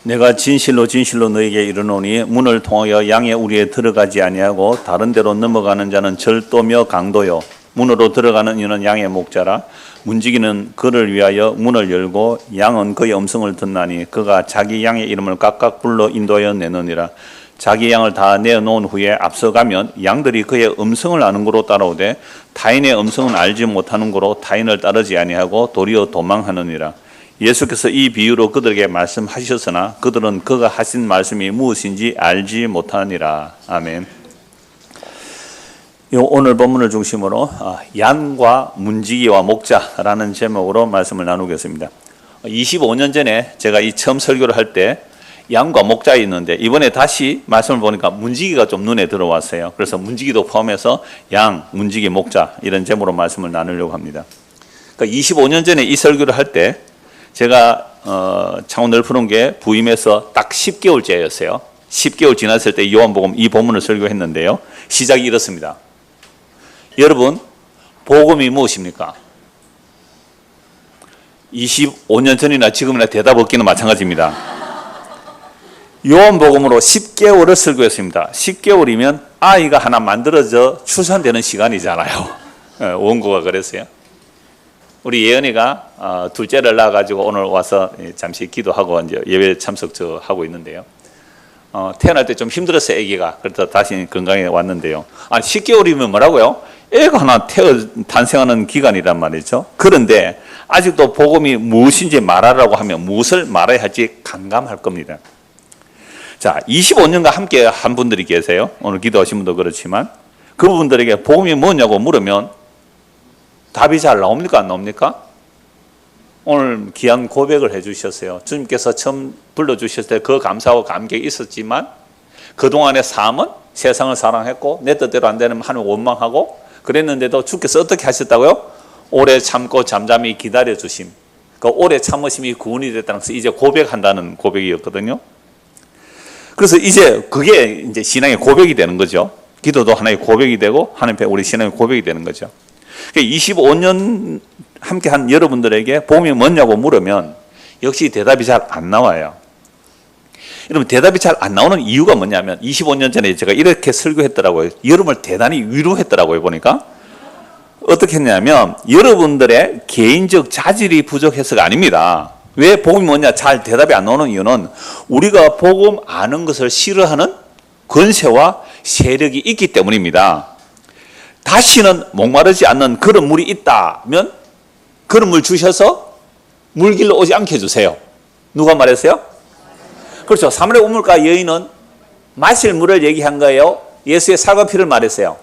내가 진실로 진실로 너에게 이르노니 문을 통하여 양의 우리에 들어가지 아니하고 다른 데로 넘어가는 자는 절도며 강도요 문으로 들어가는 이는 양의 목자라. 문지기는 그를 위하여 문을 열고 양은 그의 음성을 듣나니 그가 자기 양의 이름을 각각 불러 인도하여 내느니라. 자기 양을 다 내어놓은 후에 앞서가면 양들이 그의 음성을 아는 고로 따라오되 타인의 음성은 알지 못하는 고로 타인을 따르지 아니하고 도리어 도망하느니라. 예수께서 이 비유로 그들에게 말씀하셨으나 그들은 그가 하신 말씀이 무엇인지 알지 못하니라. 아멘. 오늘 본문을 중심으로 양과 문지기와 목자라는 제목으로 말씀을 나누겠습니다. 25년 전에 제가 이 처음 설교를 할 때 양과 목자 있는데 이번에 다시 말씀을 보니까 문지기가 좀 눈에 들어왔어요. 그래서 문지기도 포함해서 양, 문지기, 목자 이런 제목으로 말씀을 나누려고 합니다. 그러니까 25년 전에 이 설교를 할 때 제가 창원 넓은 게 부임해서 딱 10개월째였어요. 10개월 지났을 때 요한복음 이 본문을 설교했는데요. 시작이 이렇습니다. 여러분, 복음이 무엇입니까? 25년 전이나 지금이나 대답 없기는 마찬가지입니다. 요한복음으로 10개월을 설교했습니다. 10개월이면 아이가 하나 만들어져 출산되는 시간이잖아요. 원고가 그랬어요. 우리 예은이가 둘째를 낳아가지고 오늘 와서 잠시 기도하고 이제 예배 참석 하고 있는데요. 태어날 때 좀 힘들었어요, 아기가. 그래서 다시 건강에 왔는데요. 10개월이면 뭐라고요? 애가 하나 탄생하는 기간이란 말이죠. 그런데 아직도 복음이 무엇인지 말하라고 하면 무엇을 말해야 할지 간감할 겁니다. 자, 25년간 함께 한 분들이 계세요. 오늘 기도하신 분도 그렇지만 그분들에게 복음이 뭐냐고 물으면 답이 잘 나옵니까? 안 나옵니까? 오늘 귀한 고백을 해주셨어요. 주님께서 처음 불러주셨을 때 그 감사와 감격이 있었지만 그동안의 삶은 세상을 사랑했고 내 뜻대로 안 되면 하나님 원망하고 그랬는데도 주께서 어떻게 하셨다고요? 오래 참고 잠잠히 기다려주심. 그 오래 참으심이 구원이 됐다는 것을 이제 고백한다는 고백이었거든요. 그래서 이제 그게 이제 신앙의 고백이 되는 거죠. 기도도 하나의 고백이 되고 하나님 앞에 우리 신앙의 고백이 되는 거죠. 25년 함께 한 여러분들에게 복음이 뭐냐고 물으면 역시 대답이 잘 안 나와요. 여러분, 대답이 잘 안 나오는 이유가 뭐냐면 25년 전에 제가 이렇게 설교했더라고요. 여러분을 대단히 위로했더라고요. 보니까 어떻게 했냐면 여러분들의 개인적 자질이 부족해서가 아닙니다. 왜 복음이 뭐냐 잘 대답이 안 나오는 이유는 우리가 복음 아는 것을 싫어하는 권세와 세력이 있기 때문입니다. 다시는 목마르지 않는 그런 물이 있다면 그런 물 주셔서 물길로 오지 않게 해주세요. 누가 말했어요? 그렇죠. 사마리아 우물가 여인은 마실 물을 얘기한 거예요. 예수의 살과 피를 말했어요.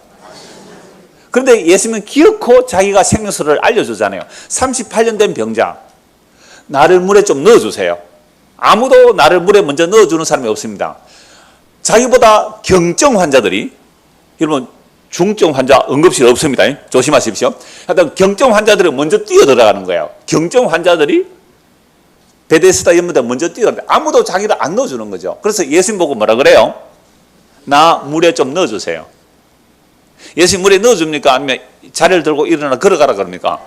그런데 예수님은 기어코 자기가 생명수를 알려주잖아요. 38년 된 병자, 나를 물에 좀 넣어주세요. 아무도 나를 물에 먼저 넣어주는 사람이 없습니다. 자기보다 경증 환자들이, 여러분 중증 환자 응급실 없습니다. 조심하십시오. 하여튼 경증 환자들이 먼저 뛰어들어가는 거예요. 경증 환자들이 베데스다 연못에 먼저 뛰어들어가는데 아무도 자기를 안 넣어주는 거죠. 그래서 예수님 보고 뭐라 그래요? 나 물에 좀 넣어주세요. 예수님 물에 넣어줍니까? 아니면 자리를 들고 일어나 걸어가라 그럽니까?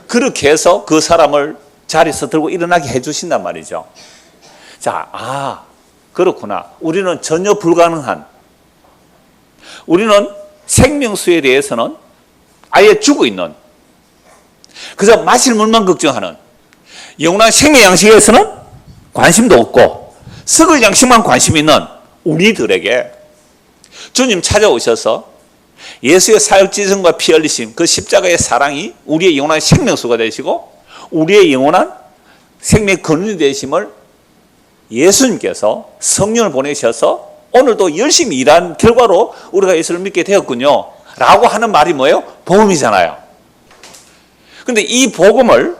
그렇게 해서 그 사람을 자리에서 들고 일어나게 해주신단 말이죠. 자, 그렇구나. 우리는 전혀 불가능한, 우리는 생명수에 대해서는 아예 죽어 있는, 그저 마실 물만 걱정하는, 영원한 생명 양식에서는 관심도 없고 썩을 양식만 관심 있는 우리들에게 주님 찾아오셔서 예수의 사역 지성과 피 흘리심, 그 십자가의 사랑이 우리의 영원한 생명수가 되시고 우리의 영원한 생명의 근원이 되심을 예수님께서 성령을 보내셔서 오늘도 열심히 일한 결과로 우리가 예수를 믿게 되었군요 라고 하는 말이 뭐예요? 복음이잖아요. 그런데 이 복음을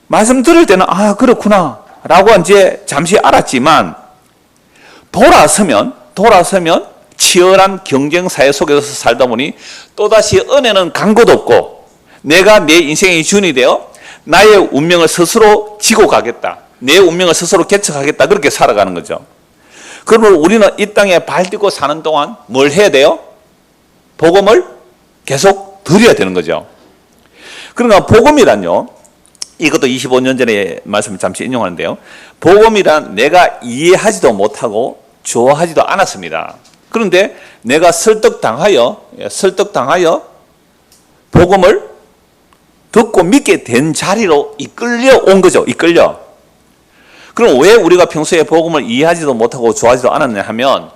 말씀 들을 때는 그렇구나 라고 이제 잠시 알았지만 돌아서면 치열한 경쟁사회 속에서 살다 보니 또다시 은혜는 간 곳 없고 내가 내 인생의 주인이 되어 나의 운명을 스스로 지고 가겠다, 내 운명을 스스로 개척하겠다, 그렇게 살아가는 거죠. 그러면 우리는 이 땅에 발 딛고 사는 동안 뭘 해야 돼요? 복음을 계속 드려야 되는 거죠. 그러니까 복음이란요, 이것도 25년 전에 말씀을 잠시 인용하는데요. 복음이란 내가 이해하지도 못하고 좋아하지도 않았습니다. 그런데 내가 설득당하여 복음을 듣고 믿게 된 자리로 이끌려 온 거죠. 이끌려. 그럼 왜 우리가 평소에 복음을 이해하지도 못하고 좋아하지도 않았냐 하면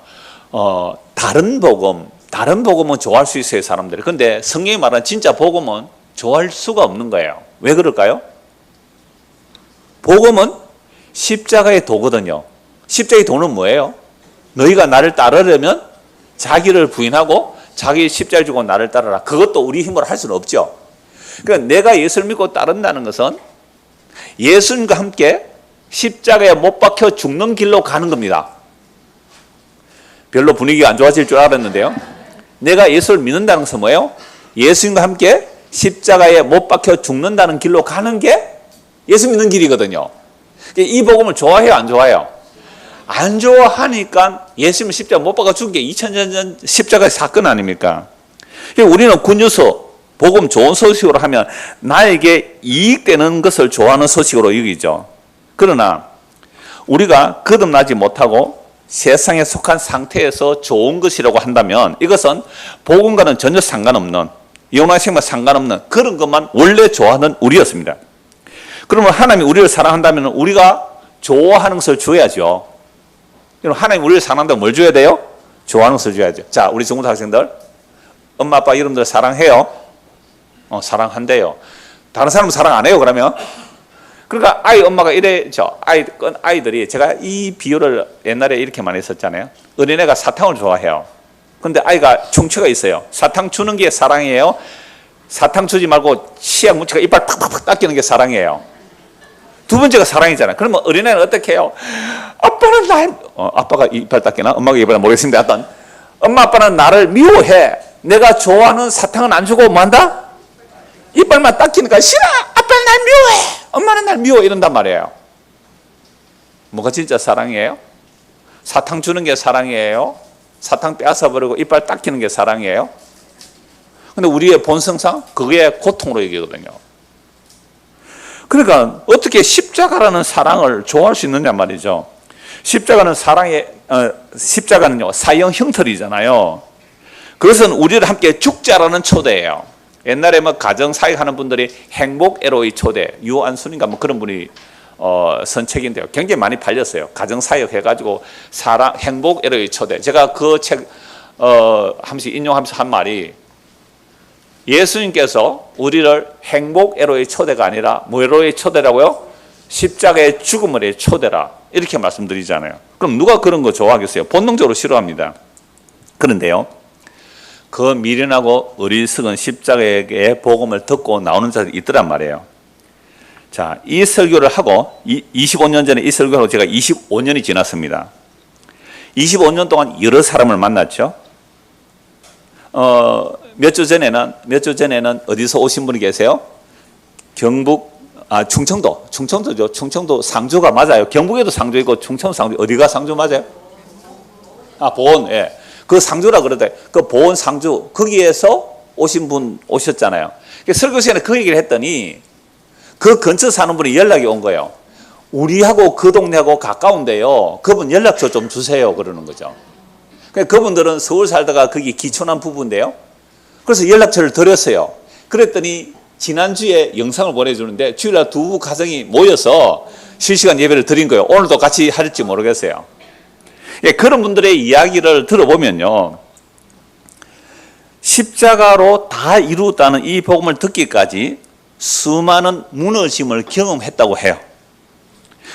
다른 복음은 좋아할 수 있어요, 사람들이. 근데 성경이 말하는 진짜 복음은 좋아할 수가 없는 거예요. 왜 그럴까요? 복음은 십자가의 도거든요. 십자가의 도는 뭐예요? 너희가 나를 따르려면 자기를 부인하고 자기 십자가를 주고 나를 따르라. 그것도 우리 힘으로 할 수는 없죠. 그러니까 내가 예수를 믿고 따른다는 것은 예수님과 함께 십자가에 못 박혀 죽는 길로 가는 겁니다. 별로 분위기가 안 좋아질 줄 알았는데요. 내가 예수를 믿는다는 것은 뭐예요? 예수님과 함께 십자가에 못 박혀 죽는다는 길로 가는 게 예수 믿는 길이거든요. 이 복음을 좋아해요, 안 좋아해요? 안 좋아하니까 예수님 십자가 못 박아 죽은 게 2000년 전 십자가의 사건 아닙니까? 우리는 굿뉴스, 복음 좋은 소식으로 하면 나에게 이익되는 것을 좋아하는 소식으로 여기죠. 그러나 우리가 거듭나지 못하고 세상에 속한 상태에서 좋은 것이라고 한다면 이것은 복음과는 전혀 상관없는, 영원한 생과 상관없는 그런 것만 원래 좋아하는 우리였습니다. 그러면 하나님이 우리를 사랑한다면 우리가 좋아하는 것을 줘야죠. 하나님 우리를 사랑한다면 뭘 줘야 돼요? 좋아하는 것을 줘야죠. 자, 우리 중고등 학생들, 엄마 아빠 여러분들 사랑해요? 사랑한대요. 다른 사람은 사랑 안 해요, 그러면? 그러니까 엄마가 이래죠. 아이들이, 제가 이 비유를 옛날에 이렇게 많이 했었잖아요. 어린애가 사탕을 좋아해요. 근데 아이가 충치가 있어요. 사탕 주는 게 사랑이에요? 사탕 주지 말고 치약 묻히고 이빨 팍팍팍 닦이는 게 사랑이에요? 두 번째가 사랑이잖아요. 그러면 어린애는 어떻게 해요? 아빠는 아빠가 이빨 닦이나? 엄마가 이빨 모르겠습니다. 하여튼 엄마 아빠는 나를 미워해. 내가 좋아하는 사탕은 안 주고 뭐 한다? 이빨만 닦이니까 싫어. 아빠는 날 미워해. 엄마는 날 미워. 이런단 말이에요. 뭐가 진짜 사랑이에요? 사탕 주는 게 사랑이에요? 사탕 빼앗아 버리고 이빨 닦이는 게 사랑이에요? 근데 우리의 본성상 그게 고통으로 여기거든요. 그러니까 어떻게 십자가라는 사랑을 좋아할 수 있느냐 말이죠. 십자가는요, 사형 형틀이잖아요. 그것은 우리를 함께 죽자라는 초대예요. 옛날에 가정 사역 하는 분들이 행복 에로의 초대, 유안순인가 그런 분이 쓴 책인데요. 굉장히 많이 팔렸어요. 가정 사역 해가지고 행복 에로의 초대. 제가 그 책 하면서 인용하면서 한 말이, 예수님께서 우리를 행복 에로의 초대가 아니라 뭐에로의 초대라고요? 십자가의 죽음의 초대라. 이렇게 말씀드리잖아요. 그럼 누가 그런 거 좋아하겠어요? 본능적으로 싫어합니다. 그런데요, 그 미련하고 어리석은 십자가의 복음을 듣고 나오는 자들이 있더란 말이에요. 자, 이 설교를 하고 25년 전에 이 설교를 하고 제가 25년이 지났습니다. 25년 동안 여러 사람을 만났죠. 몇 주 전에는 어디서 오신 분이 계세요? 충청도죠. 충청도 상주가 맞아요. 경북에도 상주 있고 충청도 상주, 어디가 상주 맞아요? 보은, 예. 그 상주라 그러대. 그 보은 상주, 거기에서 오신 분 오셨잖아요. 설교 시간에 그 얘기를 했더니 그 근처 사는 분이 연락이 온 거예요. 우리하고 그 동네하고 가까운데요, 그분 연락처 좀 주세요. 그러는 거죠. 그분들은 서울 살다가 거기 기촌한 부부인데요. 그래서 연락처를 드렸어요. 그랬더니 지난주에 영상을 보내주는데 주일날 두 가정이 모여서 실시간 예배를 드린 거예요. 오늘도 같이 할지 모르겠어요. 그런 분들의 이야기를 들어보면요, 십자가로 다 이루었다는 이 복음을 듣기까지 수많은 무너짐을 경험했다고 해요.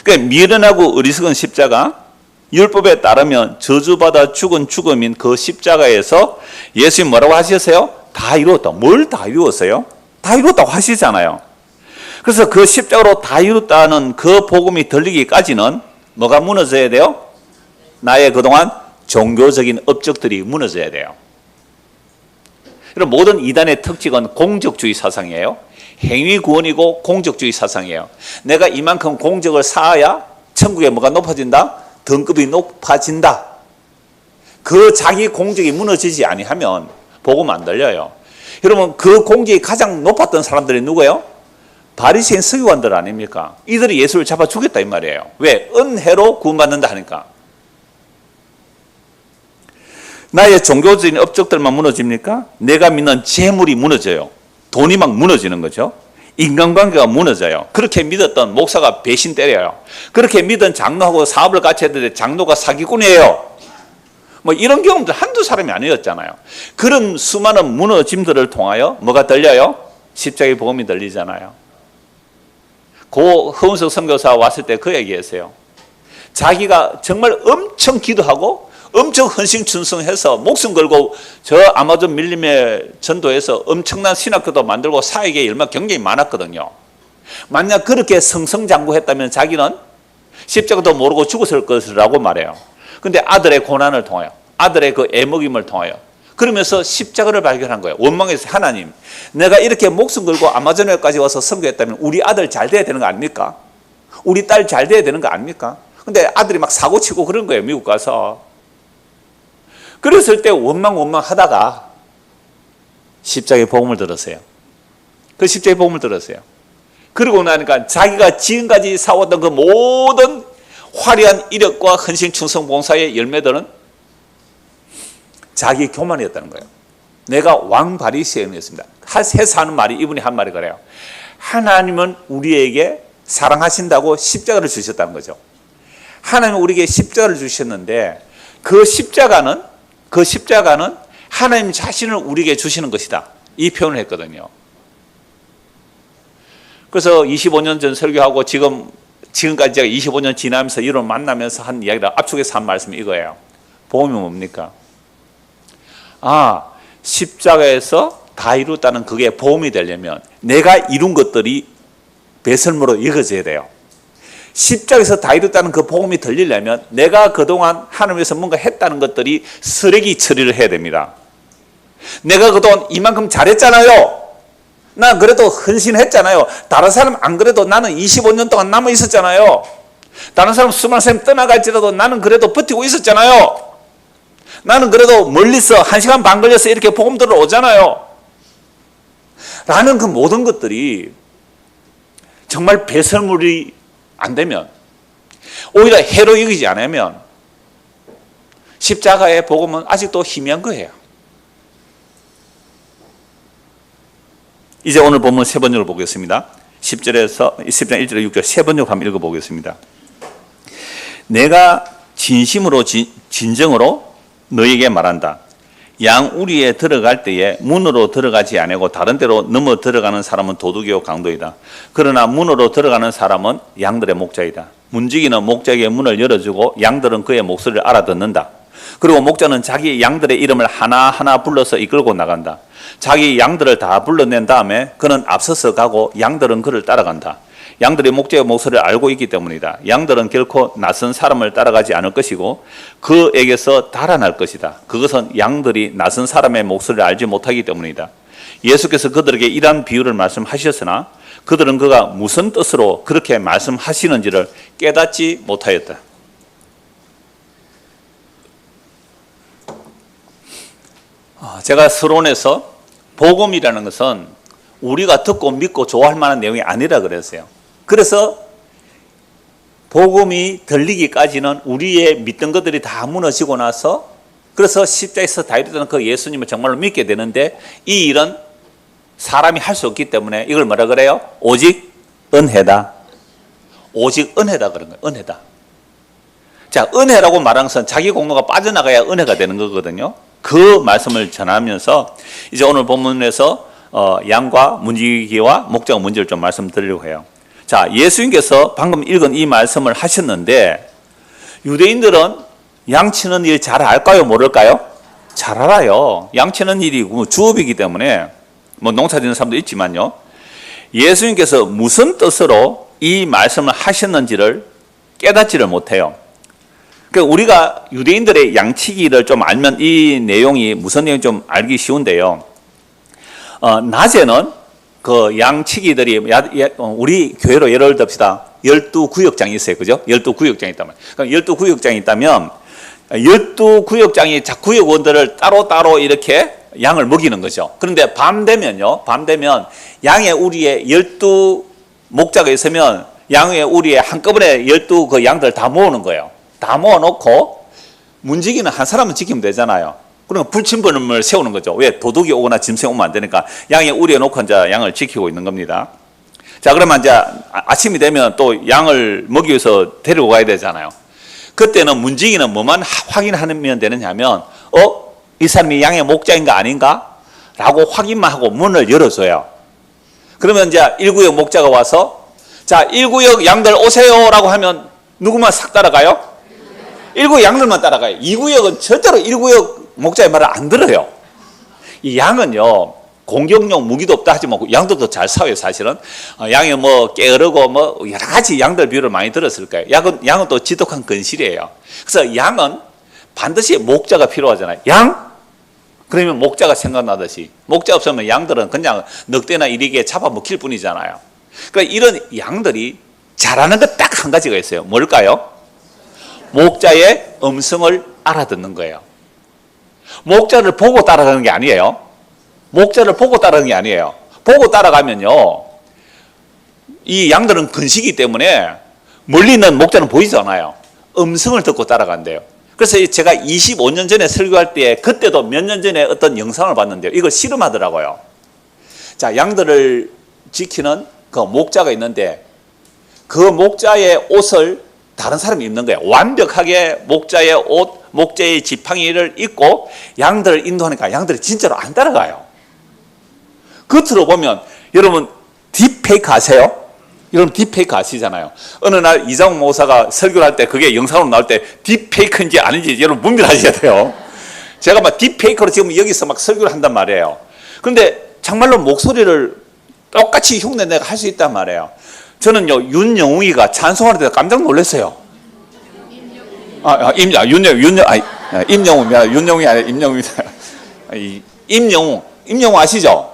그러니까 미련하고 어리석은 십자가, 율법에 따르면 저주받아 죽은 죽음인 그 십자가에서 예수님 뭐라고 하셨어요? 다 이루었다. 뭘 다 이루었어요? 다 이루었다고 하시잖아요. 그래서 그 십자가로 다 이루었다는 그 복음이 들리기까지는 뭐가 무너져야 돼요? 나의 그동안 종교적인 업적들이 무너져야 돼요. 모든 이단의 특징은 공적주의 사상이에요. 행위구원이고 공적주의 사상이에요. 내가 이만큼 공적을 쌓아야 천국에 뭐가 높아진다? 등급이 높아진다. 그 자기 공적이 무너지지 아니하면 복음 안 들려요. 여러분, 그 공적이 가장 높았던 사람들이 누구예요? 바리새인 서기관들 아닙니까? 이들이 예수를 잡아 죽였다 이 말이에요. 왜? 은혜로 구원받는다 하니까. 나의 종교적인 업적들만 무너집니까? 내가 믿는 재물이 무너져요. 돈이 막 무너지는 거죠. 인간관계가 무너져요. 그렇게 믿었던 목사가 배신 때려요. 그렇게 믿은 장로하고 사업을 같이 했는데 장로가 사기꾼이에요. 뭐 이런 경험들 한두 사람이 아니었잖아요. 그런 수많은 무너짐들을 통하여 뭐가 들려요? 십자가의 복음이 들리잖아요. 고 허은석 선교사 왔을 때 그 얘기했어요. 자기가 정말 엄청 기도하고 엄청 헌신충성해서 목숨 걸고 저 아마존 밀림의 전도에서 엄청난 신학교도 만들고 사회계에 얼마나 굉장히 많았거든요. 만약 그렇게 승승장구했다면 자기는 십자가도 모르고 죽었을 것이라고 말해요. 근데 아들의 고난을 통하여, 아들의 그 애먹임을 통하여 그러면서 십자가를 발견한 거예요. 원망해서 하나님, 내가 이렇게 목숨 걸고 아마존에까지 와서 선교했다면 우리 아들 잘 돼야 되는 거 아닙니까? 우리 딸 잘 돼야 되는 거 아닙니까? 근데 아들이 막 사고치고 그런 거예요. 미국 가서. 그랬을 때 원망하다가 십자가의 복음을 들었어요. 그 십자가의 복음을 들었어요. 그러고 나니까 자기가 지금까지 사왔던 그 모든 화려한 이력과 헌신 충성 봉사의 열매들은 자기 교만이었다는 거예요. 내가 왕 바리새인이었습니다. 해서 하는 말이, 이분이 한 말이 그래요. 하나님은 우리에게 사랑하신다고 십자가를 주셨다는 거죠. 하나님은 우리에게 십자가를 주셨는데 그 십자가는 하나님 자신을 우리에게 주시는 것이다. 이 표현을 했거든요. 그래서 25년 전 설교하고 지금까지 제가 25년 지나면서 이런 만나면서 한 이야기를 압축해서 한 말씀이 이거예요. 복음이 뭡니까? 십자가에서 다 이뤘다는 그게 복음이 되려면 내가 이룬 것들이 배설물로 여겨져야 돼요. 십자가에서 다 이뤘다는 그 복음이 들리려면 내가 그동안 하나님에서 뭔가 했다는 것들이 쓰레기 처리를 해야 됩니다. 내가 그동안 이만큼 잘했잖아요. 나 그래도 헌신했잖아요. 다른 사람 안 그래도 나는 25년 동안 남아 있었잖아요. 다른 사람 수많은 사람 떠나갈지라도 나는 그래도 버티고 있었잖아요. 나는 그래도 멀리서 1시간 반 걸려서 이렇게 복음 들어오잖아요. 라는 그 모든 것들이 정말 배설물이 안 되면, 오히려 해로 여기지 않으면 십자가의 복음은 아직도 희미한 거예요. 이제 오늘 본문 세 번역을 보겠습니다. 10장 1절에 6절 세 번역 한번 읽어보겠습니다. 내가 진심으로 진정으로 너에게 말한다. 양우리에 들어갈 때에 문으로 들어가지 아니고 다른 데로 넘어 들어가는 사람은 도둑이요 강도이다. 그러나 문으로 들어가는 사람은 양들의 목자이다. 문지기는 목자에게 문을 열어주고 양들은 그의 목소리를 알아듣는다. 그리고 목자는 자기 양들의 이름을 하나하나 불러서 이끌고 나간다. 자기 양들을 다 불러낸 다음에 그는 앞서서 가고 양들은 그를 따라간다. 양들이 목자의 목소리를 알고 있기 때문이다. 양들은 결코 낯선 사람을 따라가지 않을 것이고 그에게서 달아날 것이다. 그것은 양들이 낯선 사람의 목소리를 알지 못하기 때문이다. 예수께서 그들에게 이러한 비유를 말씀하셨으나 그들은 그가 무슨 뜻으로 그렇게 말씀하시는지를 깨닫지 못하였다. 제가 서론에서 복음이라는 것은 우리가 듣고 믿고 좋아할 만한 내용이 아니라 그랬어요. 그래서 복음이 들리기까지는 우리의 믿던 것들이 다 무너지고 나서, 그래서 십자가에서 다 이뤘다는 그 예수님을 정말로 믿게 되는데 이 일은 사람이 할 수 없기 때문에 이걸 뭐라 그래요? 오직 은혜다. 오직 은혜다 그런 거예요. 은혜다. 자, 은혜라고 말하는 것은 자기 공로가 빠져나가야 은혜가 되는 거거든요. 그 말씀을 전하면서 이제 오늘 본문에서 양과 문지기와 목자가 문제를 좀 말씀드리려고 해요. 자, 예수님께서 방금 읽은 이 말씀을 하셨는데 유대인들은 양치는 일 잘 알까요? 모를까요? 잘 알아요. 양치는 일이 주업이기 때문에 뭐 농사 짓는 사람도 있지만요. 예수님께서 무슨 뜻으로 이 말씀을 하셨는지를 깨닫지를 못해요. 그러니까 우리가 유대인들의 양치기를 좀 알면 이 내용이 무슨 내용인지 좀 알기 쉬운데요. 낮에는 그 양치기들이 우리 교회로 예를 듭시다. 12구역장이 있어요. 그죠? 12구역장이 있다면. 그럼 12구역장이 있다면 12구역장이 구역원들을 따로따로 이렇게 양을 먹이는 거죠. 그런데 밤 되면 양의 우리의 12 목자가 있으면 양의 우리에 한꺼번에 12그 양들 다 모으는 거예요. 다 모아놓고 문지기는 한 사람은 지키면 되잖아요. 그러면 불침번을 세우는 거죠. 왜? 도둑이 오거나 짐승이 오면 안 되니까 양의 우리에 놓고 이제 양을 지키고 있는 겁니다. 자, 그러면 이제 아침이 되면 또 양을 먹이 위해서 데리고 가야 되잖아요. 그때는 문지기는 뭐만 확인하면 되느냐면, 이 사람이 양의 목자인가 아닌가? 라고 확인만 하고 문을 열어줘요. 그러면 이제 1구역 목자가 와서, 자, 1구역 양들 오세요 라고 하면 누구만 싹 따라가요? 1구역 양들만 따라가요. 2구역은 절대로 1구역 목자의 말을 안 들어요. 이 양은요, 공격용 무기도 없다 하지 말고 양들도 잘 싸워요, 사실은. 양이 뭐 게으르고 뭐 여러 가지 양들 비유를 많이 들었을 거예요. 양은 또 지독한 근실이에요. 그래서 양은 반드시 목자가 필요하잖아요. 양? 그러면 목자가 생각나듯이. 목자 없으면 양들은 그냥 늑대나 이리게 잡아먹힐 뿐이잖아요. 그러니까 이런 양들이 잘하는 것 딱 한 가지가 있어요. 뭘까요? 목자의 음성을 알아듣는 거예요. 목자를 보고 따라가는 게 아니에요. 목자를 보고 따라가는 게 아니에요. 보고 따라가면요, 이 양들은 근시기 때문에 멀리 있는 목자는 보이지 않아요. 음성을 듣고 따라간대요. 그래서 제가 25년 전에 설교할 때 그때도 몇 년 전에 어떤 영상을 봤는데요. 이걸 실험하더라고요. 자, 양들을 지키는 그 목자가 있는데 그 목자의 옷을 다른 사람이 입는 거예요. 완벽하게 목자의 옷, 목자의 지팡이를 입고 양들을 인도하니까 양들이 진짜로 안 따라가요. 겉으로 보면, 여러분 딥페이크 아세요? 여러분 딥페이크 아시잖아요. 어느 날 이장훈 목사가 설교를 할 때 그게 영상으로 나올 때 딥페이크인지 아닌지 여러분 분별하셔야 돼요. 제가 막 딥페이크로 지금 여기서 막 설교를 한단 말이에요. 그런데 정말로 목소리를 똑같이 흉내 내가 할 수 있단 말이에요. 저는요, 윤영웅이가 찬송할 때 깜짝 놀랐어요. 임영웅입니다. 윤영웅이 아니라 임영웅입니다. 임영웅 아시죠?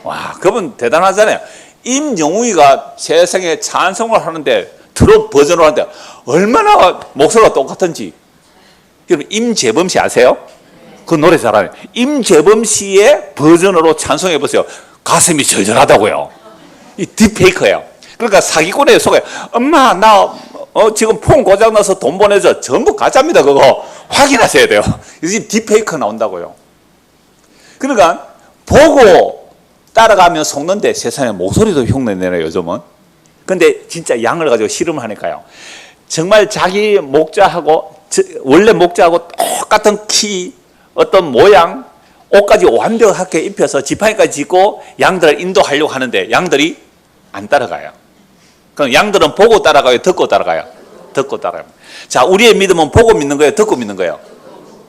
와, 그분 대단하잖아요. 임영웅이가 세상에 찬송을 하는데, 트롯 버전으로 하는데 얼마나 목소리가 똑같은지. 여러분 임재범 씨 아세요? 그 노래 잘하네. 임재범 씨의 버전으로 찬송해 보세요. 가슴이 절절하다고요. 이 딥페이크예요. 그러니까 사기꾼에 속에, 엄마 나 지금 폰 고장나서 돈 보내줘. 전부 가짜입니다. 그거 확인하셔야 돼요. 지금 딥페이크 나온다고요. 그러니까 보고 따라가면 속는데 세상에 목소리도 흉내내네요, 요즘은. 근데 진짜 양을 가지고 실험을 하니까요, 정말 자기 목자하고, 원래 목자하고 똑같은 키, 어떤 모양, 옷까지 완벽하게 입혀서 지팡이까지 짚고 양들을 인도하려고 하는데 양들이 안 따라가요. 그럼 양들은 보고 따라가요, 듣고 따라가요? 듣고 따라가요. 자, 우리의 믿음은 보고 믿는 거예요, 듣고 믿는 거예요?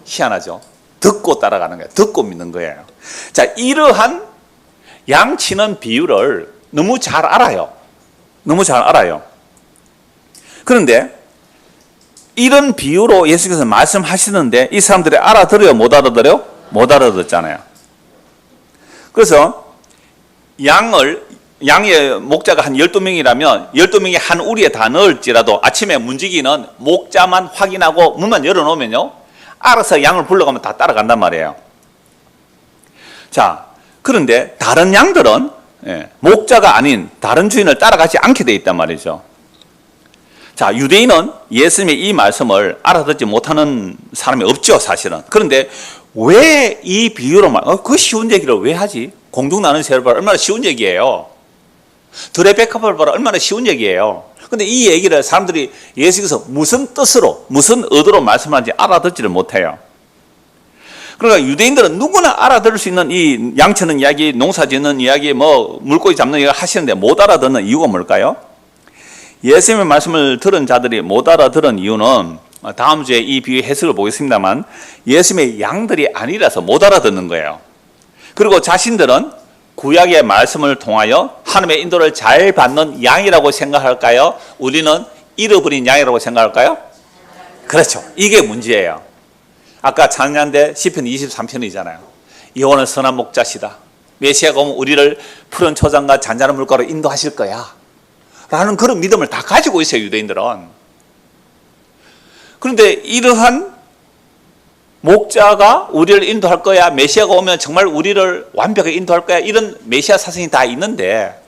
희한하죠. 듣고 따라가는 거예요. 듣고 믿는 거예요. 자, 이러한 양치는 비유를 너무 잘 알아요. 너무 잘 알아요. 그런데 이런 비유로 예수께서 말씀하시는데 이 사람들이 알아들어요, 못 알아들어요? 못 알아듣잖아요. 그래서 양의 목자가 한 12명이라면 12명이 한 우리에 다 넣을지라도 아침에 문지기는 목자만 확인하고 문만 열어놓으면요, 알아서 양을 불러가면 다 따라간단 말이에요. 자, 그런데 다른 양들은 목자가 아닌 다른 주인을 따라가지 않게 돼 있단 말이죠. 자, 유대인은 예수님의 이 말씀을 알아듣지 못하는 사람이 없죠, 사실은. 그런데 왜 이 비유로 그 쉬운 얘기를 왜 하지? 공중 나는 새를 봐라 얼마나 쉬운 얘기예요. 들의 백합을 봐라 얼마나 쉬운 얘기예요. 근데 이 얘기를 사람들이 예수께서 무슨 뜻으로, 무슨 의도로 말씀하는지 알아듣지를 못해요. 그러니까 유대인들은 누구나 알아들을 수 있는 이 양치는 이야기, 농사 짓는 이야기, 뭐 물고기 잡는 이야기 하시는데 못 알아듣는 이유가 뭘까요? 예수님의 말씀을 들은 자들이 못 알아들은 이유는 다음 주에 이 비유 해석을 보겠습니다만 예수님의 양들이 아니라서 못 알아듣는 거예요. 그리고 자신들은 구약의 말씀을 통하여 하나님의 인도를 잘 받는 양이라고 생각할까요? 우리는 잃어버린 양이라고 생각할까요? 그렇죠. 이게 문제예요. 아까 찬양대 시편 23편이잖아요. 여호와는 선한 목자시다. 메시아가 오면 우리를 푸른 초장과 잔잔한 물가로 인도하실 거야 라는 그런 믿음을 다 가지고 있어요, 유대인들은. 그런데 이러한 목자가 우리를 인도할 거야, 메시아가 오면 정말 우리를 완벽하게 인도할 거야, 이런 메시아 사상이 다 있는데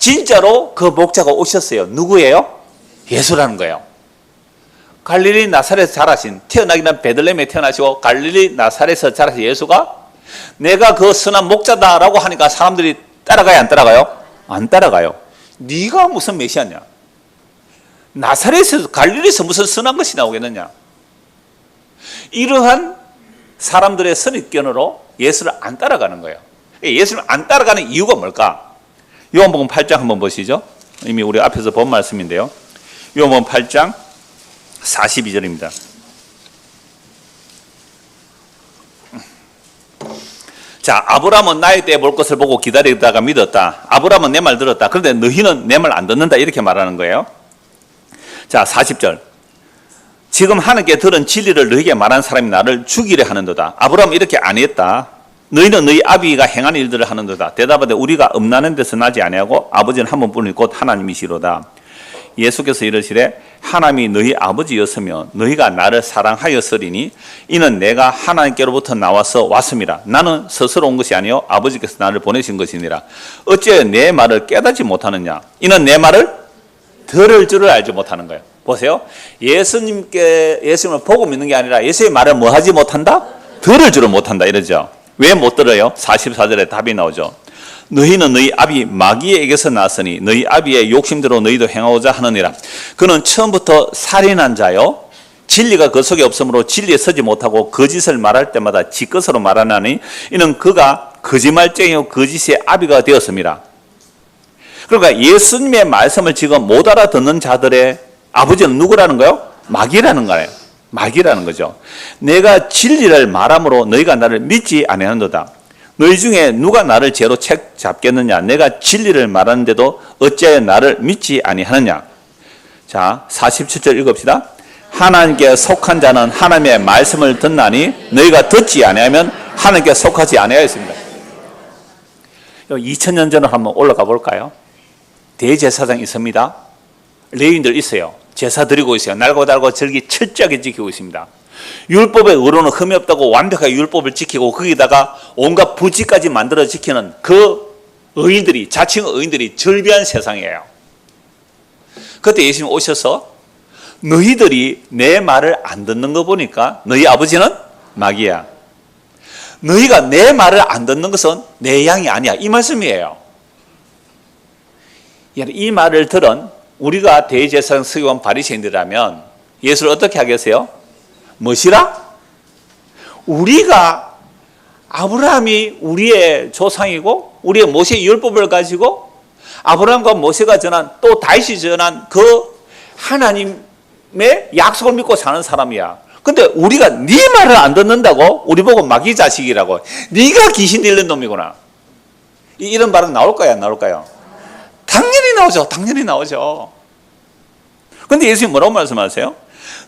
진짜로 그 목자가 오셨어요. 누구예요? 예수라는 거예요. 갈릴리 나사렛에서 자라신, 태어나기 전 베들레헴에 태어나시고 갈릴리 나사렛에서 자라신 예수가 내가 그 선한 목자다라고 하니까 사람들이 따라가요, 안 따라가요? 안 따라가요. 네가 무슨 메시아냐? 나사렛에서, 갈릴리에서 무슨 선한 것이 나오겠느냐? 이러한 사람들의 선입견으로 예수를 안 따라가는 거예요. 예수를 안 따라가는 이유가 뭘까? 요한복음 8장 한번 보시죠. 이미 우리 앞에서 본 말씀인데요. 요한복음 8장 42절입니다. 자, 아브라함은 나의 때에 볼 것을 보고 기다리다가 믿었다. 아브라함은 내 말 들었다. 그런데 너희는 내 말 안 듣는다. 이렇게 말하는 거예요. 자, 40절. 지금 하나님께 들은 진리를 너희에게 말한 사람이 나를 죽이려 하는도다. 아브라함은 이렇게 안 했다. 너희는 너희 아비가 행한 일들을 하는도다. 대답하되 우리가 음란한 데서 나지 아니하고 아버지는 한 분뿐이 곧 하나님이시로다. 예수께서 이르시되 하나님이 너희 아버지였으며 너희가 나를 사랑하였으리니 이는 내가 하나님께로부터 나와서 왔습니다. 나는 스스로 온 것이 아니요 아버지께서 나를 보내신 것이니라. 어찌하여 내 말을 깨닫지 못하느냐? 이는 내 말을 들을 줄을 알지 못하는 거예요. 보세요. 예수님을 보고 믿는 게 아니라 예수의 말을 뭐 하지 못한다? 들을 줄을 못한다 이러죠. 왜 못 들어요? 44절에 답이 나오죠. 너희는 너희 아비 마귀에게서 났으니 너희 아비의 욕심대로 너희도 행하고자 하느니라. 그는 처음부터 살인한 자요 진리가 그 속에 없으므로 진리에 서지 못하고 거짓을 말할 때마다 지 것으로 말하나니 이는 그가 거짓말쟁이요 거짓의 아비가 되었습니다. 그러니까 예수님의 말씀을 지금 못 알아듣는 자들의 아버지는 누구라는 거예요? 마귀라는 거예요. 마귀라는 거죠. 내가 진리를 말함으로 너희가 나를 믿지 아니하는도다. 너희 중에 누가 나를 죄로 책 잡겠느냐? 내가 진리를 말하는데도 어찌하여 나를 믿지 아니하느냐? 자, 47절 읽읍시다. 하나님께 속한 자는 하나님의 말씀을 듣나니 너희가 듣지 아니하면 하나님께 속하지 아니하였습니다. 2000년 전으로 한번 올라가 볼까요? 대제사장 있습니다. 레위인들 있어요. 제사 드리고 있어요. 날고 달고 절기 철저하게 지키고 있습니다. 율법의 의로는 흠이 없다고 완벽하게 율법을 지키고 거기다가 온갖 부지까지 만들어 지키는 그 의인들이, 자칭 의인들이 절비한 세상이에요. 그때 예수님 오셔서 너희들이 내 말을 안 듣는 거 보니까 너희 아버지는 마귀야. 너희가 내 말을 안 듣는 것은 내 양이 아니야. 이 말씀이에요. 이 말을 들은 우리가 대제사장 서기관 바리새인들이라면 예수를 어떻게 하겠어요? 무엇이라? 우리가 아브라함이 우리의 조상이고 우리의 모세의 율법을 가지고 아브라함과 모세가 전한 또 다윗이 전한 그 하나님의 약속을 믿고 사는 사람이야. 근데 우리가 네 말을 안 듣는다고 우리 보고 마귀 자식이라고 네가 귀신 들린 놈이구나. 이런 발언 나올까요? 안 나올까요? 당연히 나오죠. 당연히 나오죠. 근데 예수님 뭐라고 말씀하세요?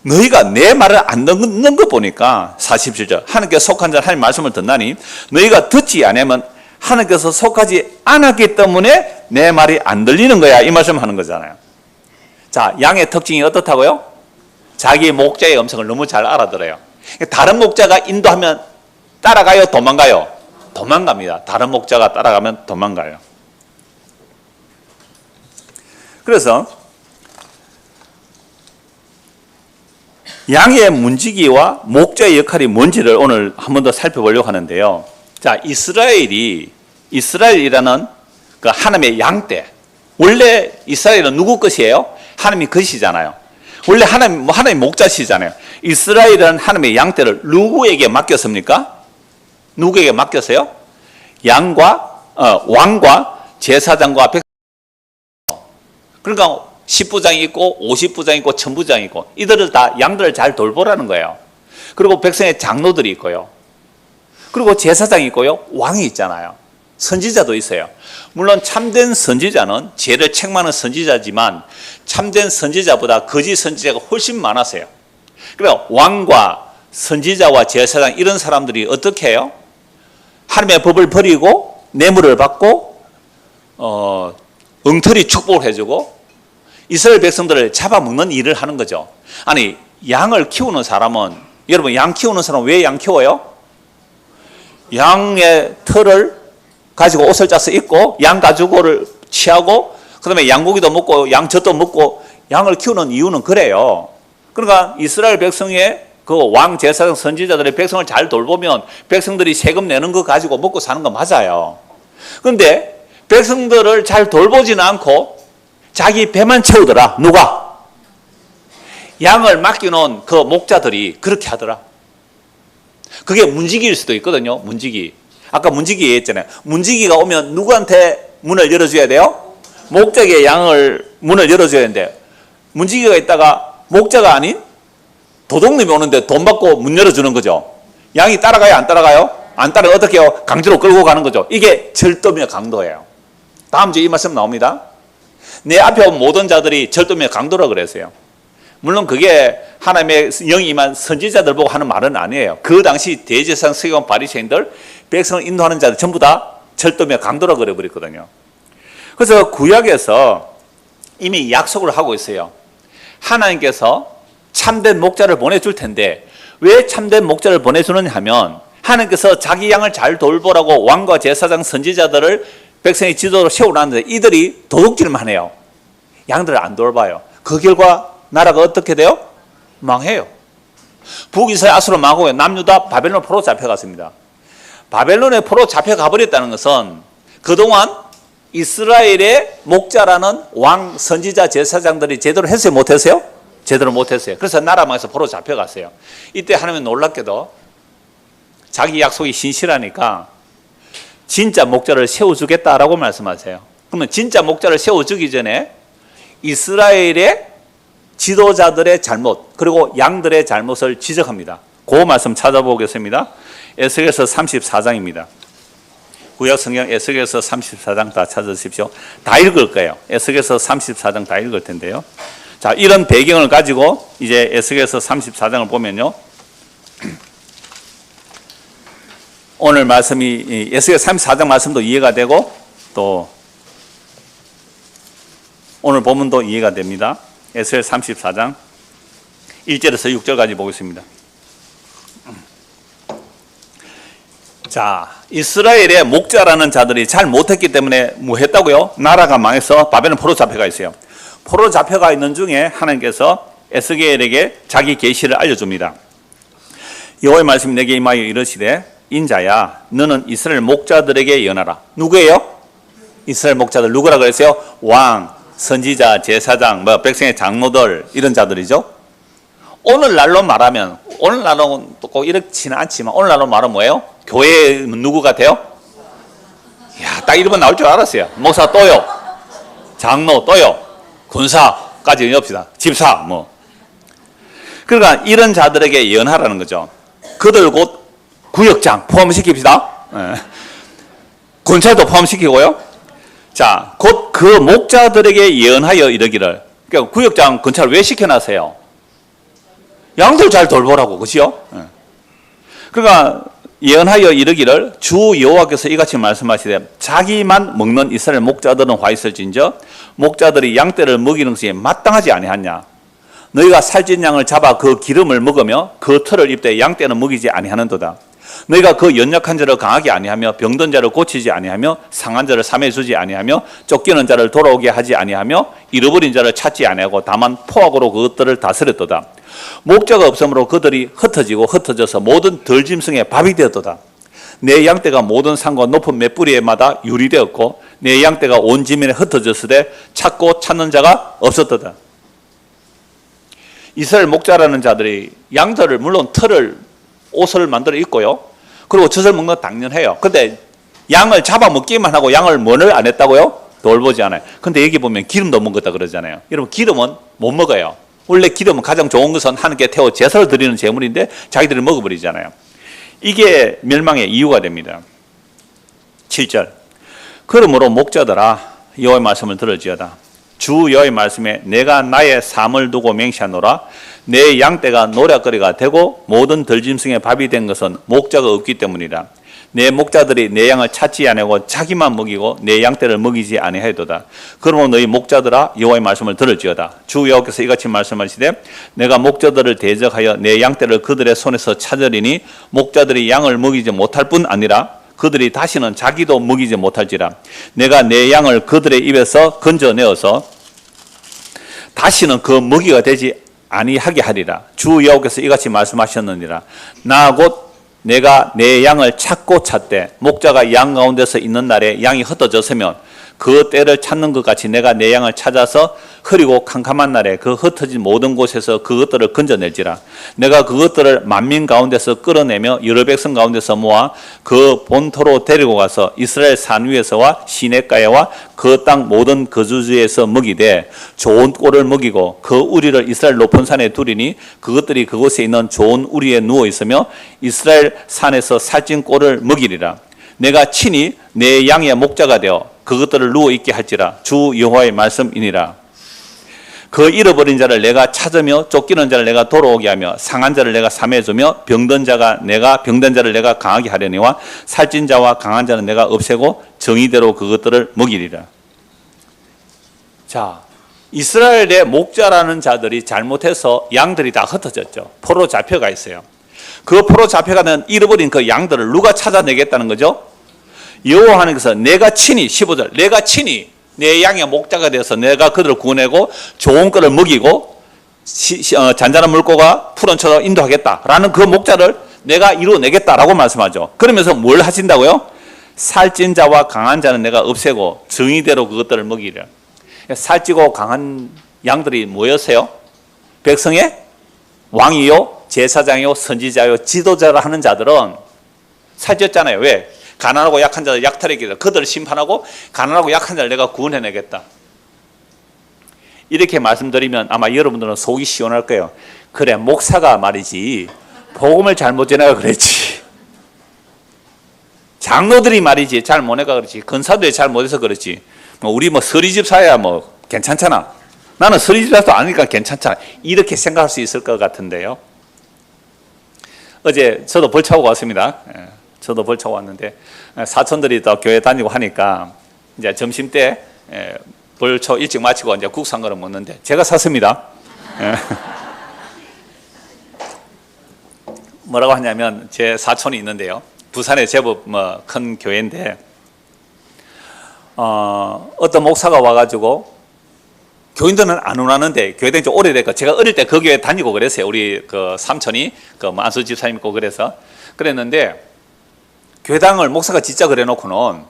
너희가 내 말을 안 듣는 거 보니까 47절 하나님께 속한 자는 하나님 말씀을 듣나니 너희가 듣지 않으면 하나님께서 속하지 않았기 때문에 내 말이 안 들리는 거야. 이 말씀 하는 거잖아요. 자, 양의 특징이 어떻다고요? 자기 목자의 음성을 너무 잘 알아들어요. 다른 목자가 인도하면 따라가요? 도망가요? 도망갑니다. 다른 목자가 따라가면 도망가요. 그래서 양의 문지기와 목자의 역할이 뭔지를 오늘 한 번 더 살펴보려고 하는데요. 자, 이스라엘이라는 그 하나님의 양떼. 원래 이스라엘은 누구 것이에요? 하나님의 것이잖아요. 원래 하나님 목자시잖아요. 이스라엘은 하나님의 양떼를 누구에게 맡겼습니까? 누구에게 맡겼어요? 왕과 제사장과 백성. 그러니까 10부장이 있고 50부장이 있고 1000부장이 있고 이들을 다 양들을 잘 돌보라는 거예요. 그리고 백성의 장로들이 있고요. 그리고 제사장이 있고요. 왕이 있잖아요. 선지자도 있어요. 물론 참된 선지자는 죄를 책망하는 선지자지만 참된 선지자보다 거짓 선지자가 훨씬 많았어요. 그래서 왕과 선지자와 제사장 이런 사람들이 어떻게 해요? 하나님의 법을 버리고 뇌물을 받고 엉터리 축복을 해주고 이스라엘 백성들을 잡아먹는 일을 하는 거죠. 아니, 양을 키우는 사람은, 여러분 양 키우는 사람은 왜 양 키워요? 양의 털을 가지고 옷을 짜서 입고 양 가죽을 취하고 그다음에 양고기도 먹고 양젖도 먹고 양을 키우는 이유는 그래요. 그러니까 이스라엘 백성의 그 왕 제사장 선지자들의 백성을 잘 돌보면 백성들이 세금 내는 거 가지고 먹고 사는 거 맞아요. 그런데 백성들을 잘 돌보지는 않고 자기 배만 채우더라. 누가? 양을 맡겨놓은 그 목자들이 그렇게 하더라. 그게 문지기일 수도 있거든요. 문지기. 아까 문지기 얘기했잖아요. 문지기가 오면 누구한테 문을 열어줘야 돼요? 목자에게 양을 문을 열어줘야 되는데 문지기가 있다가 목자가 아닌 도둑놈이 오는데 돈 받고 문 열어주는 거죠. 양이 따라가요? 안 따라가요? 안 따라가 어떻게 해요? 강제로 끌고 가는 거죠. 이게 절도며 강도예요. 다음 주에 이 말씀 나옵니다. 내 앞에 온 모든 자들이 절도며 강도라 그랬어요. 물론 그게 하나님의 영이 임한 선지자들 보고 하는 말은 아니에요. 그 당시 대제사장 서기관 바리새인들 백성을 인도하는 자들 전부 다 절도며 강도라 그래버렸거든요. 그래서 구약에서 이미 약속을 하고 있어요. 하나님께서 참된 목자를 보내줄 텐데 왜 참된 목자를 보내주느냐 하면 하나님께서 자기 양을 잘 돌보라고 왕과 제사장 선지자들을 백성의 지도로 세워놨는데 이들이 도둑질만 해요. 양들을 안 돌봐요. 그 결과 나라가 어떻게 돼요? 망해요. 북이스라엘 아수르 망하고 남유다 바벨론 포로 잡혀갔습니다. 바벨론의 포로 잡혀가 버렸다는 것은 그동안 이스라엘의 목자라는 왕 선지자 제사장들이 제대로 했어요? 못했어요? 제대로 못했어요. 그래서 나라 망해서 포로 잡혀갔어요. 이때 하나님은 놀랍게도 자기 약속이 신실하니까 진짜 목자를 세워주겠다라고 말씀하세요. 그러면 진짜 목자를 세워주기 전에 이스라엘의 지도자들의 잘못 그리고 양들의 잘못을 지적합니다. 그 말씀 찾아보겠습니다. 에스겔서 34장입니다. 구약 성경 에스겔서 34장 다 찾으십시오. 다 읽을 거예요. 에스겔서 34장 다 읽을 텐데요. 자, 이런 배경을 가지고 이제 에스겔서 34장을 보면요. 오늘 말씀이 에스겔 34장 말씀도 이해가 되고 또 오늘 본문도 이해가 됩니다. 에스겔 34장 1절에서 6절까지 보겠습니다. 자, 이스라엘의 목자라는 자들이 잘 못했기 때문에 뭐 했다고요? 나라가 망해서 바벨론 포로 잡혀가 있어요. 포로 잡혀가 있는 중에 하나님께서 에스겔에게 자기 계시를 알려줍니다. 여호와의 말씀이 내게 임하여 이르시되 인자야 너는 이스라엘 목자들에게 연하라. 누구예요? 이스라엘 목자들. 누구라 그랬어요? 왕, 선지자, 제사장, 백성의 장로들 이런 자들이죠. 오늘날로 말하면 오늘날은 꼭 이렇지는 않지만 오늘날로 말하면 뭐예요? 교회에 누구 같아요? 이야, 딱 이름은 나올 줄 알았어요. 목사 또요, 장로 또요, 군사까지 엽시다. 집사 뭐. 그러니까 이런 자들에게 연하라는 거죠. 그들 곧 구역장 포함시킵시다. 군사도 포함시키고요. 자, 곧 그 목자들에게 예언하여 이르기를. 그러니까 구역장 군사를 왜 시켜놨어요? 양들 잘 돌보라고, 그렇죠? 그러니까 예언하여 이르기를 주 여호와께서 이같이 말씀하시되 자기만 먹는 이스라엘 목자들은 화 있을진저 목자들이 양떼를 먹이는 것이 마땅하지 아니하냐. 너희가 살찐 양을 잡아 그 기름을 먹으며 그 털을 입되 양떼는 먹이지 아니하는도다. 너희가 그 연약한 자를 강하게 아니하며 병든 자를 고치지 아니하며 상한 자를 삼해 주지 아니하며 쫓기는 자를 돌아오게 하지 아니하며 잃어버린 자를 찾지 아니하고 다만 포악으로 그것들을 다스렸도다. 목자가 없으므로 그들이 흩어지고 흩어져서 모든 들짐승의 밥이 되었도다. 내 양떼가 모든 산과 높은 맷뿌리에마다 유리되었고 내 양떼가 온 지면에 흩어졌을 때 찾고 찾는 자가 없었도다. 이스라엘 목자라는 자들이 양털을 물론 털을 옷을 만들어 입고요. 그리고 젖을 먹는 건 당연해요. 근데 양을 잡아먹기만 하고 양을 뭐를 안 했다고요? 돌보지 않아요. 근데 여기 보면 기름도 먹었다 그러잖아요. 여러분 기름은 못 먹어요. 원래 기름은 가장 좋은 것은 하나님께 태워 제사를 드리는 제물인데 자기들이 먹어버리잖아요. 이게 멸망의 이유가 됩니다. 7절 그러므로 목자들아 여호와의 말씀을 들을지어다. 주 여호와의 말씀에 내가 나의 삶을 두고 맹세하노라. 내 양떼가 노략거리가 되고 모든 들짐승의 밥이 된 것은 목자가 없기 때문이라. 내 목자들이 내 양을 찾지 아니하고 자기만 먹이고 내 양떼를 먹이지 아니하였도다. 그러므로 너희 목자들아 여호와의 말씀을 들을지어다. 주 여호와께서 이같이 말씀하시되 내가 목자들을 대적하여 내 양떼를 그들의 손에서 찾으리니 목자들이 양을 먹이지 못할 뿐 아니라 그들이 다시는 자기도 먹이지 못할지라. 내가 내 양을 그들의 입에서 건져내어서 다시는 그 먹이가 되지 아니하게 하리라. 주 여호와께서 이같이 말씀하셨느니라. 나 곧 내가 내 양을 찾고 찾되 목자가 양 가운데서 있는 날에 양이 흩어졌으면 그 때를 찾는 것 같이 내가 내 양을 찾아서 흐리고 캄캄한 날에 그 흩어진 모든 곳에서 그것들을 건져낼지라. 내가 그것들을 만민 가운데서 끌어내며 여러 백성 가운데서 모아 그 본토로 데리고 가서 이스라엘 산 위에서와 시냇가에와 그 땅 모든 거주지에서 먹이되 좋은 꼴을 먹이고 그 우리를 이스라엘 높은 산에 두리니 그것들이 그곳에 있는 좋은 우리에 누워 있으며 이스라엘 산에서 살찐 꼴을 먹이리라. 내가 친히 내 양의 목자가 되어 그것들을 누워 있게 할지라. 주 여호와의 말씀이니라. 그 잃어버린 자를 내가 찾으며 쫓기는 자를 내가 돌아오게 하며 상한 자를 내가 삼해주며 병든 자를 내가 강하게 하려니와 살찐 자와 강한 자는 내가 없애고 정의대로 그것들을 먹이리라. 자, 이스라엘의 목자라는 자들이 잘못해서 양들이 다 흩어졌죠. 포로 잡혀가 있어요. 그 포로 잡혀가는 잃어버린 그 양들을 누가 찾아내겠다는 거죠? 여호와 하나님께서 내가 친히 15절 내가 친히 내 양의 목자가 되어서 내가 그들을 구원하고 좋은 것을 먹이고 잔잔한 물고가 푸른 초로 인도하겠다라는 그 목자를 내가 이루어내겠다라고 말씀하죠. 그러면서 뭘 하신다고요? 살찐 자와 강한 자는 내가 없애고 정의대로 그것들을 먹이리라. 살찌고 강한 양들이 뭐였어요? 백성의 왕이요, 제사장이요, 선지자요, 지도자를 하는 자들은 살쪘잖아요. 왜? 가난하고 약한 자들 약탈했기를 그들을 심판하고 가난하고 약한 자를 내가 구원해내겠다. 이렇게 말씀드리면 아마 여러분들은 속이 시원할 거예요. 그래, 목사가 말이지 복음을 잘못 전해가 그랬지. 장로들이 말이지 잘 못해가 그렇지. 근사들이 잘 못해서 그렇지. 우리 서리집사야 괜찮잖아. 나는 서리집사도 아니니까 괜찮잖아. 이렇게 생각할 수 있을 것 같은데요. 어제 저도 벌차고 왔습니다. 저도 벌차고 왔는데 사촌들이 또 교회 다니고 하니까 이제 점심 때 벌초 일찍 마치고 이제 국수 한 그릇 먹는데 제가 샀습니다. 뭐라고 하냐면 제 사촌이 있는데요. 부산에 제법 큰 교회인데 어떤 목사가 와가지고 교인들은 안 원하는데 교회된 지 오래됐고 제가 어릴 때 그 교회 다니고 그랬어요. 우리 그 삼촌이 그 안수 집사님 있고 그래서 그랬는데 교회당을 목사가 짓자 그래놓고는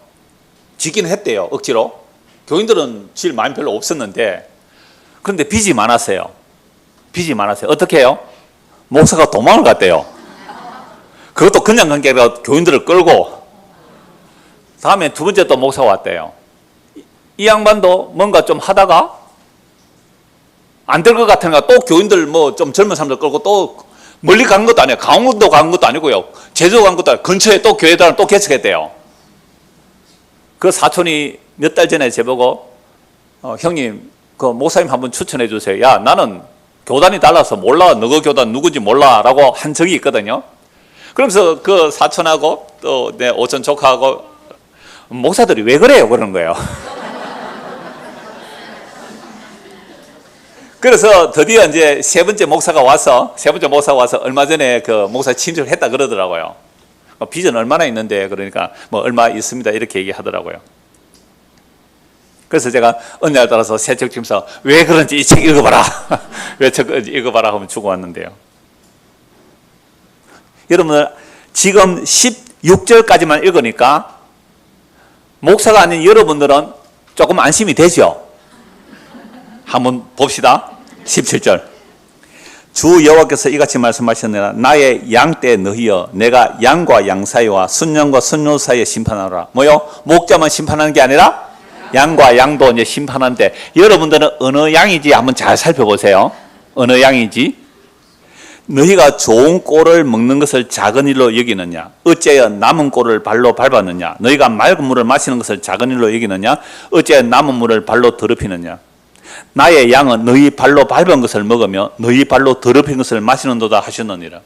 짓긴 했대요. 억지로. 교인들은 질 마음 별로 없었는데 그런데 빚이 많았어요. 빚이 많았어요. 어떻게 해요? 목사가 도망을 갔대요. 그것도 그냥 간 게 아니라 교인들을 끌고 다음에 두 번째 또 목사가 왔대요. 이 양반도 뭔가 좀 하다가 안 될 것 같으니까 또 교인들 좀 젊은 사람들 끌고 또 멀리 간 것도 아니에요. 강원도 간 것도 아니고요. 제주 간 것도 아니고 근처에 또 교회당을 또 개척했대요. 그 사촌이 몇 달 전에 저보고 형님 그 목사님 한번 추천해 주세요. 야 나는 교단이 달라서 몰라. 너그 교단 누군지 몰라 라고 한 적이 있거든요. 그러면서 그 사촌하고 또 내 오촌 조카하고 목사들이 왜 그래요? 그러는 거예요. 그래서 드디어 이제 세 번째 목사가 와서 얼마 전에 그 목사 친척을 했다 그러더라고요. 빚은 얼마나 있는데 그러니까 얼마 있습니다 이렇게 얘기하더라고요. 그래서 제가 어느 날 따라서 새 책 주면서 왜 그런지 이 책 읽어봐라. 왜 책 읽어봐라 하면 주고 왔는데요. 여러분들 지금 16절까지만 읽으니까 목사가 아닌 여러분들은 조금 안심이 되죠? 한번 봅시다. 17절 주 여호와께서 이같이 말씀하셨느니라. 나의 양떼 너희여 내가 양과 양 사이와 순양과 순양 사이에 심판하노라. 뭐요? 목자만 심판하는 게 아니라 양과 양도 이제 심판하는데 여러분들은 어느 양인지 한번 잘 살펴보세요. 어느 양인지. 너희가 좋은 꼴을 먹는 것을 작은 일로 여기느냐? 어째여 남은 꼴을 발로 밟았느냐? 너희가 맑은 물을 마시는 것을 작은 일로 여기느냐? 어째여 남은 물을 발로 더럽히느냐? 나의 양은 너희 발로 밟은 것을 먹으며 너희 발로 더럽힌 것을 마시는도다 하셨느니라.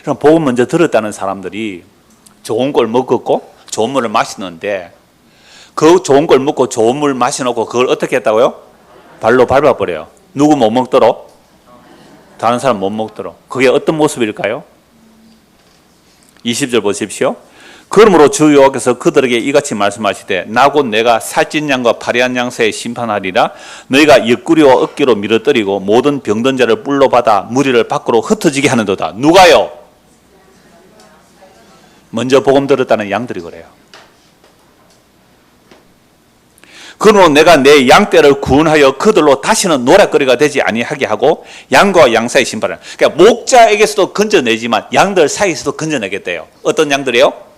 그럼 복음 먼저 들었다는 사람들이 좋은 걸 먹었고 좋은 물을 마시는데 그 좋은 걸 먹고 좋은 물 마시놓고 그걸 어떻게 했다고요? 발로 밟아버려요. 누구 못 먹도록? 다른 사람 못 먹도록. 그게 어떤 모습일까요? 20절 보십시오. 그러므로 주 여호와께서 그들에게 이같이 말씀하시되 나 곧 내가 살찐 양과 파리한 양 사이에 심판하리라. 너희가 옆구리와 어깨로 밀어뜨리고 모든 병든 자를 뿔로 받아 무리를 밖으로 흩어지게 하는도다. 누가요? 먼저 복음 들었다는 양들이 그래요. 그러므로 내가 내 양떼를 구원하여 그들로 다시는 노략거리가 되지 아니하게 하고 양과 양 사이 심판을. 그러니까 목자에게서도 건져내지만 양들 사이에서도 건져내겠대요. 어떤 양들이요?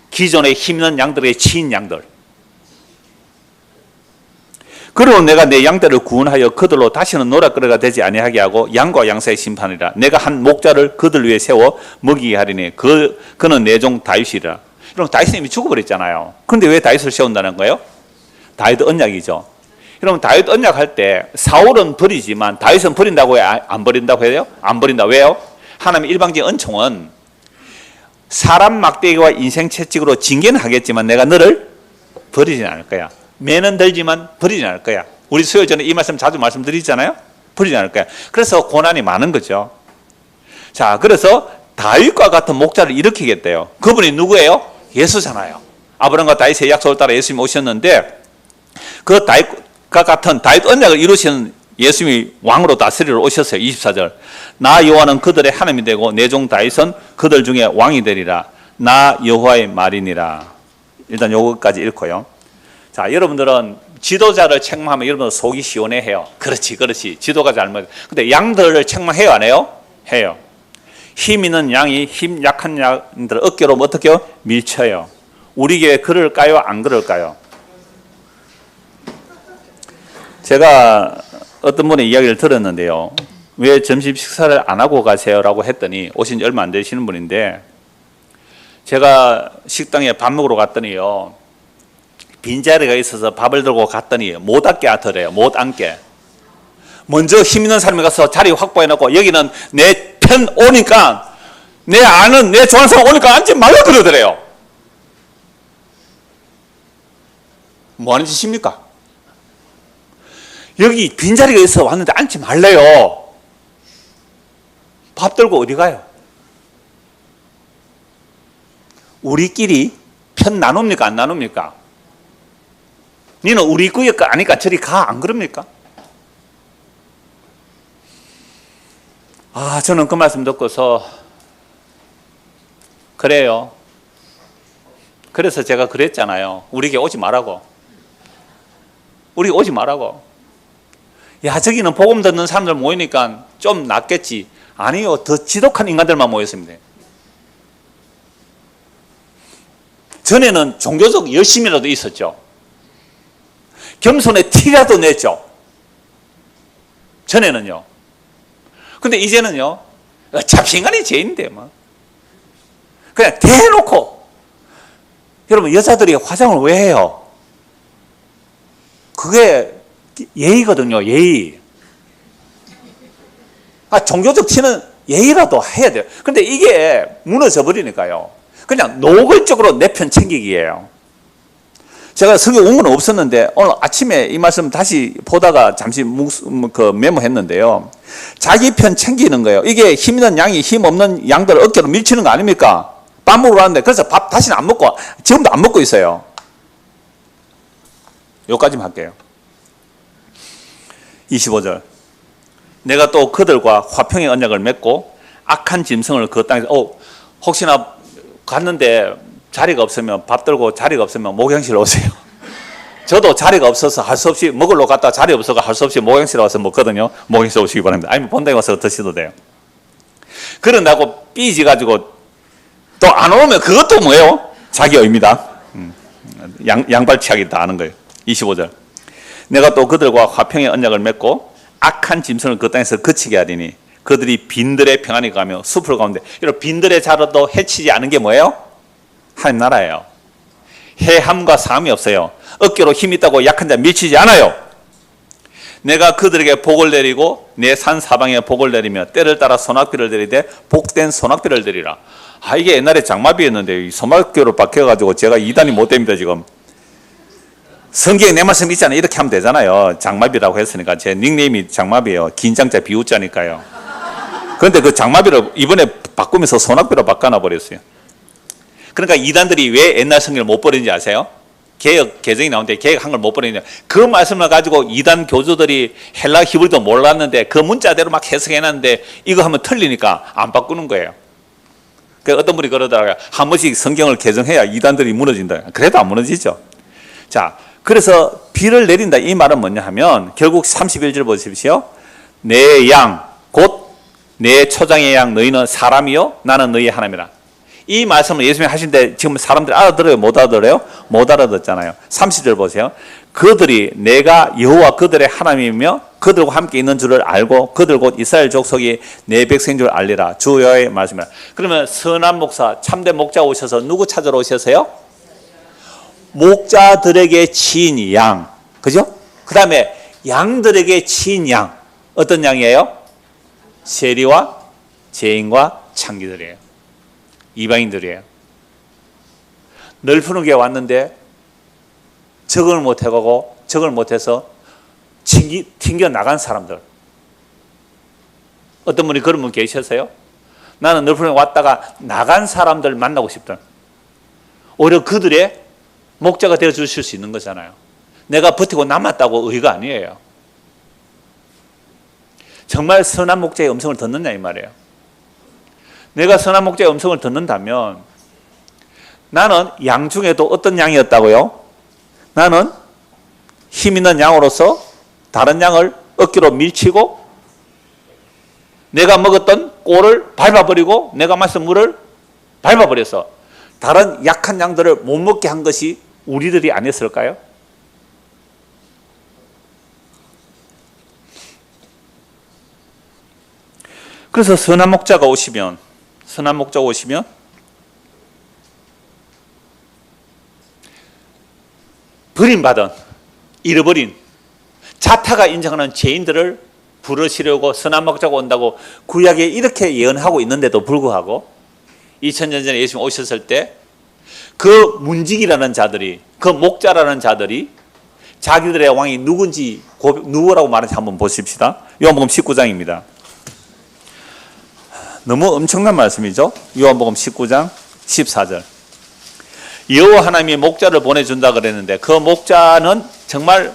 기존에 힘있는 양들의 치인 양들. 그러므로 내가 내 양떼를 구원하여 그들로 다시는 노략거리가 되지 아니하게 하고 양과 양 사이 심판이라. 내가 한 목자를 그들 위에 세워 먹이게 하리니 그는 내 종 다윗이라. 그럼 다윗은 이미 죽어버렸잖아요. 그런데 왜 다윗을 세운다는 거예요? 다윗 언약이죠. 여러분 다윗 언약할 때 사울은 버리지만 다윗은 버린다고 해요? 안 버린다고 해요? 안 버린다. 왜요? 하나님의 일방적인 은총은 사람 막대기와 인생 채찍으로 징계는 하겠지만 내가 너를 버리진 않을 거야. 매는 들지만 버리진 않을 거야. 우리 수요 전에 이 말씀 자주 말씀드리잖아요. 버리진 않을 거야. 그래서 고난이 많은 거죠. 자, 그래서 다윗과 같은 목자를 일으키겠대요. 그분이 누구예요? 예수잖아요. 아브라함과 다윗의 약속을 따라 예수님이 오셨는데 그 다윗과 같은 다윗 언약을 이루시는 예수님이 왕으로 다스리러 오셨어요. 24절. 나 여호와는 그들의 하나님이 되고 내 종 다윗은 그들 중에 왕이 되리라. 나 여호와의 말이니라. 일단 요거까지 읽고요. 자, 여러분들은 지도자를 책망하면 여러분 속이 시원해해요. 그렇지. 지도가 잘못. 근데 양들을 책망해요, 안 해요? 해요. 힘 있는 양이 힘 약한 양들 어깨로 어떻게 해요? 밀쳐요. 우리 교회 그럴까요? 안 그럴까요? 제가 어떤 분의 이야기를 들었는데요. 왜 점심 식사를 안 하고 가세요라고 했더니 오신 지 얼마 안 되시는 분인데 제가 식당에 밥 먹으러 갔더니요. 빈자리가 있어서 밥을 들고 갔더니 못 앉게 하더래요. 못 앉게. 먼저 힘 있는 사람이 가서 자리 확보해 놓고 여기는 내 편 오니까 내 아는 내 좋아하는 사람 오니까 앉지 말라 그러더래요. 뭐 하는 짓입니까? 여기 빈자리가 있어 왔는데 앉지 말래요. 밥 들고 어디 가요? 우리끼리 편 나눕니까? 안 나눕니까? 니는 우리 구역 아니까 저리 가. 안 그럽니까? 아, 저는 그 말씀 듣고서 그래요. 그래서 제가 그랬잖아요. 우리에게 오지 말라고. 우리 오지 말라고. 야, 저기는 복음 듣는 사람들 모이니까 좀 낫겠지. 아니요, 더 지독한 인간들만 모였습니다. 전에는 종교적 열심이라도 있었죠. 겸손의 티라도 냈죠. 전에는요. 근데 이제는요, 어차피 인간이 죄인데, 뭐. 그냥 대놓고. 여러분, 여자들이 화장을 왜 해요? 그게 예의거든요, 예의. 아, 종교적 티는 예의라도 해야 돼요. 근데 이게 무너져 버리니까요. 그냥 노골적으로 내 편 챙기기예요. 제가 성경 원문은 없었는데 오늘 아침에 이 말씀 다시 보다가 잠시 메모했는데요. 자기 편 챙기는 거예요. 이게 힘 있는 양이 힘 없는 양들 어깨로 밀치는 거 아닙니까? 밥 먹으러 왔는데 그래서 밥 다시는 안 먹고 지금도 안 먹고 있어요. 여기까지만 할게요. 25절. 내가 또 그들과 화평의 언약을 맺고 악한 짐승을 그 땅에서 혹시나 갔는데 자리가 없으면 밥 들고 자리가 없으면 목욕실 오세요. 저도 자리가 없어서 할 수 없이 먹으러 갔다 자리 없어서 할 수 없이 목욕실에 와서 먹거든요. 목욕실 오시기 바랍니다. 아니면 본당에 와서 드셔도 돼요. 그런다고 삐지가지고 또 안 오면 그것도 뭐예요? 자기 의미다. 양발치하기 다 아는 거예요. 25절. 내가 또 그들과 화평의 언약을 맺고 악한 짐승을 그 땅에서 그치게 하리니 그들이 빈들의 평안히 가며 숲을 가운데. 이런 빈들의 자라도 해치지 않은 게 뭐예요? 하나님 나라예요. 해함과 사함이 없어요. 어깨로 힘 있다고 약한 자 밀치지 않아요. 내가 그들에게 복을 내리고 내 산 사방에 복을 내리며 때를 따라 소낙비를 내리되 복된 소낙비를 내리라. 아, 이게 옛날에 장마비였는데 소낙비로 바뀌어가지고 제가 이단이 못 됩니다 지금. 성경에 내 말씀 있잖아요. 이렇게 하면 되잖아요. 장마비라고 했으니까 제 닉네임이 장마비예요. 긴장자 비웃자니까요. 그런데 그 장마비를 이번에 바꾸면서 소낙비로 바꿔놔 버렸어요. 그러니까 이단들이 왜 옛날 성경을 못 버리는지 아세요? 개혁 개정이 나오는데 개혁한 걸 못 버리냐. 그 말씀을 가지고 이단 교주들이 헬라 히브리도 몰랐는데 그 문자대로 막 해석해놨는데 이거 하면 틀리니까 안 바꾸는 거예요. 그 어떤 분이 그러더라고요. 한 번씩 성경을 개정해야 이단들이 무너진다. 그래도 안 무너지죠. 자, 그래서 비를 내린다 이 말은 뭐냐 하면 결국 31절 보십시오. 내 양 곧 내 초장의 양 너희는 사람이요 나는 너희의 하나님이라. 이 말씀을 예수님이 하신데 지금 사람들이 알아들어요? 못 알아들어요? 못 알아듣잖아요. 30절 보세요. 그들이 내가 여호와 그들의 하나님이며 그들과 함께 있는 줄을 알고 그들 곧 이스라엘 족속이 내 백성인 줄 알리라. 주 여호와의 말씀이라. 그러면 선한 목사 참된 목자 오셔서 누구 찾으러 오셨어요? 목자들에게 치인 양. 그죠? 그 다음에 양들에게 치인 양. 어떤 양이에요? 세리와 죄인과 창기들이에요. 이방인들이에요. 널푸르게 왔는데 적응을 못해가고 적응을 못해서 튕겨 나간 사람들. 어떤 분이 그런 분 계셨어요? 나는 널푸르게 왔다가 나간 사람들 만나고 싶다. 오히려 그들의 목자가 되어 주실 수 있는 거잖아요. 내가 버티고 남았다고 의의가 아니에요. 정말 선한 목자의 음성을 듣느냐 이 말이에요. 내가 선한 목자의 음성을 듣는다면 나는 양 중에도 어떤 양이었다고요? 나는 힘 있는 양으로서 다른 양을 어깨로 밀치고 내가 먹었던 꼴을 밟아버리고 내가 마신 물을 밟아버려서 다른 약한 양들을 못 먹게 한 것이 우리들이 아니었을까요? 그래서 선한 목자가 오시면 버림받은 잃어버린 자타가 인정하는 죄인들을 부르시려고 선한 목자가 온다고 구약에 이렇게 예언하고 있는데도 불구하고 2000년 전에 예수님 오셨을 때 그 문지기라는 자들이 그 목자라는 자들이 자기들의 왕이 누군지 누구라고 말하는지 한번 보십시다. 요한복음 19장입니다. 너무 엄청난 말씀이죠. 요한복음 19장 14절. 여호와 하나님이 목자를 보내준다 그랬는데 그 목자는 정말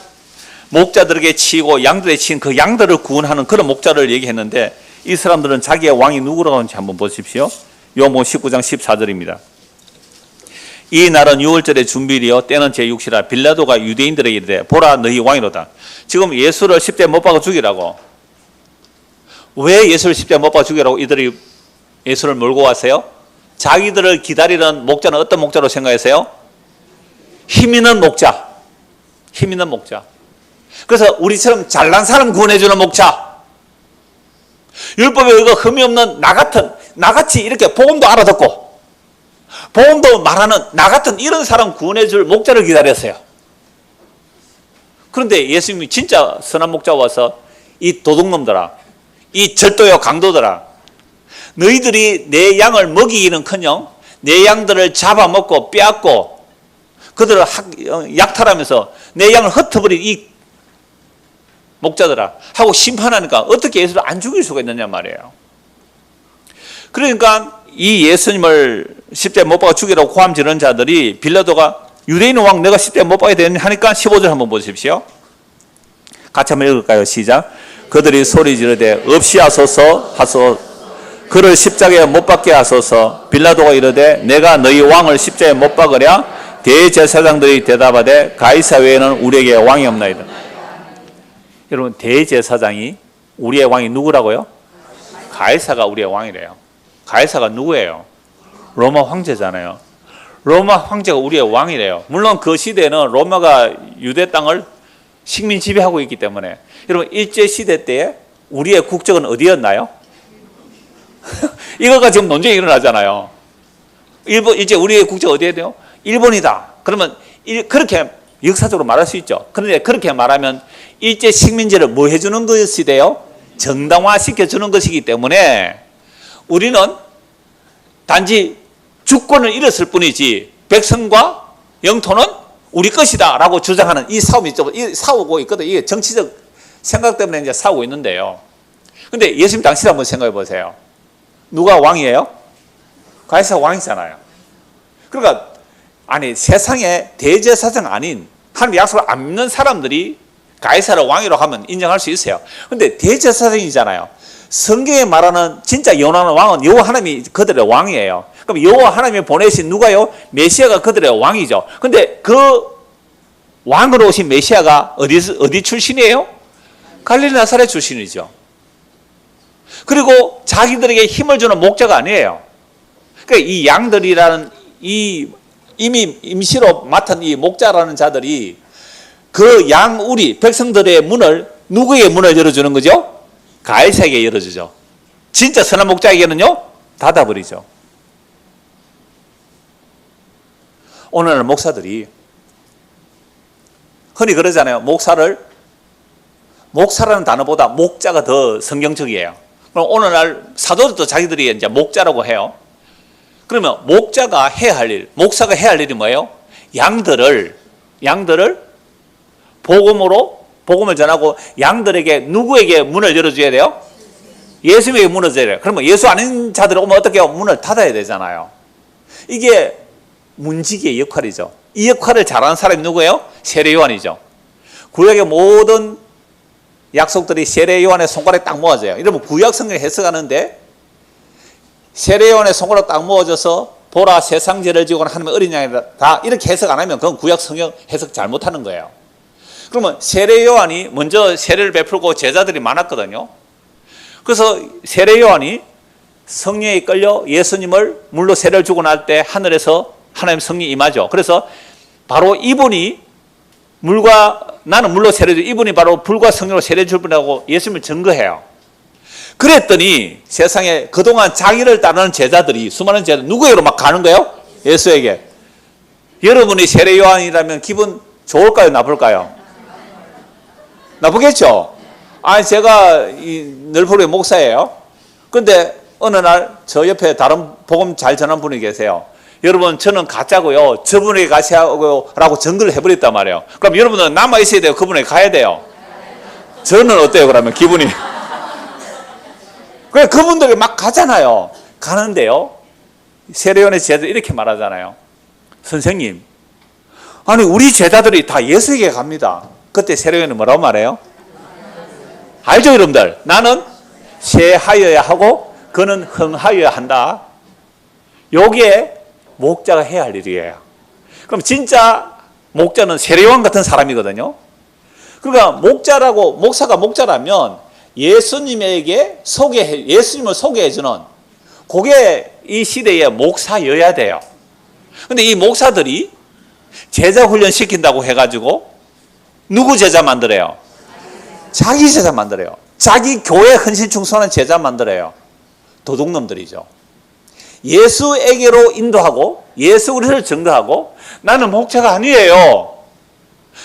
목자들에게 치이고 양들에 치인 그 양들을 구원하는 그런 목자를 얘기했는데 이 사람들은 자기의 왕이 누구라고 하는지 한번 보십시오. 요한복음 19장 14절입니다. 이 날은 6월절의 준비일이요 때는 제6시라 빌라도가 유대인들에게 이르되 보라 너희 왕이로다. 지금 예수를 십자가에 못 박아 죽이라고. 왜 예수를 십자가에 못 박아 죽이라고 이들이 예수를 몰고 왔어요? 자기들을 기다리는 목자는 어떤 목자로 생각했어요? 힘 있는 목자. 힘 있는 목자. 그래서 우리처럼 잘난 사람 구원해주는 목자. 율법에 의거 흠이 없는 나같이 이렇게 복음도 알아듣고 복음도 말하는 나같은 이런 사람 구원해줄 목자를 기다렸어요. 그런데 예수님이 진짜 선한 목자 와서 이 도둑놈들아, 이 절도요 강도들아, 너희들이 내 양을 먹이기는커녕 내 양들을 잡아먹고 빼앗고 그들을 약탈하면서 내 양을 흩어버린 이 목자들아 하고 심판하니까 어떻게 예수를 안 죽일 수가 있느냐 말이에요. 그러니까 이 예수님을 십자가에 못 박아 죽이라고 고함 지르는 자들이 빌라도가 유대인 왕 내가 십자가에 못 박아야 되는 하니까 15절 한번 보십시오. 같이 한번 읽을까요? 시작. 그들이 소리 지르되 없이 하소서 그를 십자가에 못 박게 하소서. 빌라도가 이르되 내가 너희 왕을 십자가에 못 박으랴. 대제사장들이 대답하되 가이사 외에는 우리에게 왕이 없나이다. 여러분 대제사장이 우리의 왕이 누구라고요? 가이사가 우리의 왕이래요. 가이사가 누구예요? 로마 황제잖아요. 로마 황제가 우리의 왕이래요. 물론 그 시대에는 로마가 유대 땅을 식민 지배하고 있기 때문에 여러분 일제시대 때에 우리의 국적은 어디였나요? 이거가 지금 논쟁이 일어나잖아요. 이제 우리의 국적 어디에 돼요? 일본이다. 그러면 그렇게 역사적으로 말할 수 있죠. 그런데 그렇게 말하면 일제 식민지를 뭐 해주는 것이 돼요? 정당화 시켜주는 것이기 때문에 우리는 단지 주권을 잃었을 뿐이지 백성과 영토는 우리 것이다 라고 주장하는 이 싸움이 있죠. 싸우고 있거든. 이게 정치적 생각 때문에 이제 싸우고 있는데요. 근데 예수님 당시 한번 생각해 보세요. 누가 왕이에요? 가이사가 왕이잖아요. 그러니까 아니 세상에 대제사장 아닌 하나님 약속을 안 믿는 사람들이 가이사를 왕이라고 하면 인정할 수 있어요. 근데 대제사장이잖아요. 성경에 말하는 진짜 영원한 왕은 여호와 하나님이 그들의 왕이에요. 그럼 여호와 하나님이 보내신 누가요? 메시아가 그들의 왕이죠. 근데 그 왕으로 오신 메시아가 어디 출신이에요? 갈릴리 나사렛 출신이죠. 그리고 자기들에게 힘을 주는 목자가 아니에요. 그러니까 이 양들이라는 이 이미 임시로 맡은 이 목자라는 자들이 그 양우리 백성들의 문을 누구에게 문을 열어주는 거죠? 가이사에게 열어주죠. 진짜 선한 목자에게는요 닫아버리죠. 오늘날 목사들이 흔히 그러잖아요. 목사라는 단어보다 목자가 더 성경적이에요. 그럼 오늘날 사도들도 자기들이 이제 목자라고 해요. 그러면 목자가 해야 할 일, 목사가 해야 할 일이 뭐예요? 양들을 복음을 전하고 양들에게 누구에게 문을 열어줘야 돼요? 예수님에게 문을 열어야 돼요. 그러면 예수 아닌 자들 오면 어떻게 해요? 문을 닫아야 되잖아요. 이게 문지기의 역할이죠. 이 역할을 잘하는 사람이 누구예요? 세례 요한이죠. 구약의 모든 약속들이 세례 요한의 손가락에 딱 모아져요. 이러면 구약 성경을 해석하는데 세례 요한의 손가락 딱 모아져서 보라 세상 죄를 지고 하나님의 어린 양이다 이렇게 해석 안 하면 그건 구약 성경 해석 잘못하는 거예요. 그러면 세례 요한이 먼저 세례를 베풀고 제자들이 많았거든요. 그래서 세례 요한이 성령에 이끌려 예수님을 물로 세례를 주고 날 때 하늘에서 하나님 성령이 임하죠. 그래서 바로 이분이 나는 물로 세례 주 이분이 바로 불과 성령으로 세례 줄 분이라고 예수님을 증거해요. 그랬더니 세상에 그동안 자기를 따르는 제자들이 수많은 제자들 누구에게로 막 가는 거예요? 예수에게. 여러분이 세례 요한이라면 기분 좋을까요? 나쁠까요? 나쁘겠죠? 아니 제가 늘포르의 목사예요. 근데 어느 날 저 옆에 다른 복음 잘 전한 분이 계세요. 여러분 저는 가짜고요. 저분에게 가시라고 증거를 해버렸단 말이에요. 그럼 여러분은 남아있어야 돼요? 그분에게 가야 돼요? 저는 어때요 그러면 기분이? 그래 그분들이 막 가잖아요. 가는데요. 세례요한의 제자들이 이렇게 말하잖아요. 선생님, 아니 우리 제자들이 다 예수에게 갑니다. 그때 세례요한이 뭐라고 말해요? 알죠 여러분들? 나는 세하여야 하고 그는 흥하여야 한다. 요게 목자가 해야 할 일이에요. 그럼 진짜 목자는 세례요한 같은 사람이거든요. 그러니까 목사가 목자라면 예수님을 소개해주는 그게 이 시대의 목사여야 돼요. 근데 이 목사들이 제자 훈련 시킨다고 해가지고 누구 제자 만들어요? 자기 제자 만들어요. 자기 교회 헌신 충성하는 제자 만들어요. 도둑놈들이죠. 예수에게로 인도하고 예수 그리스도를 증거하고 나는 목자가 아니에요.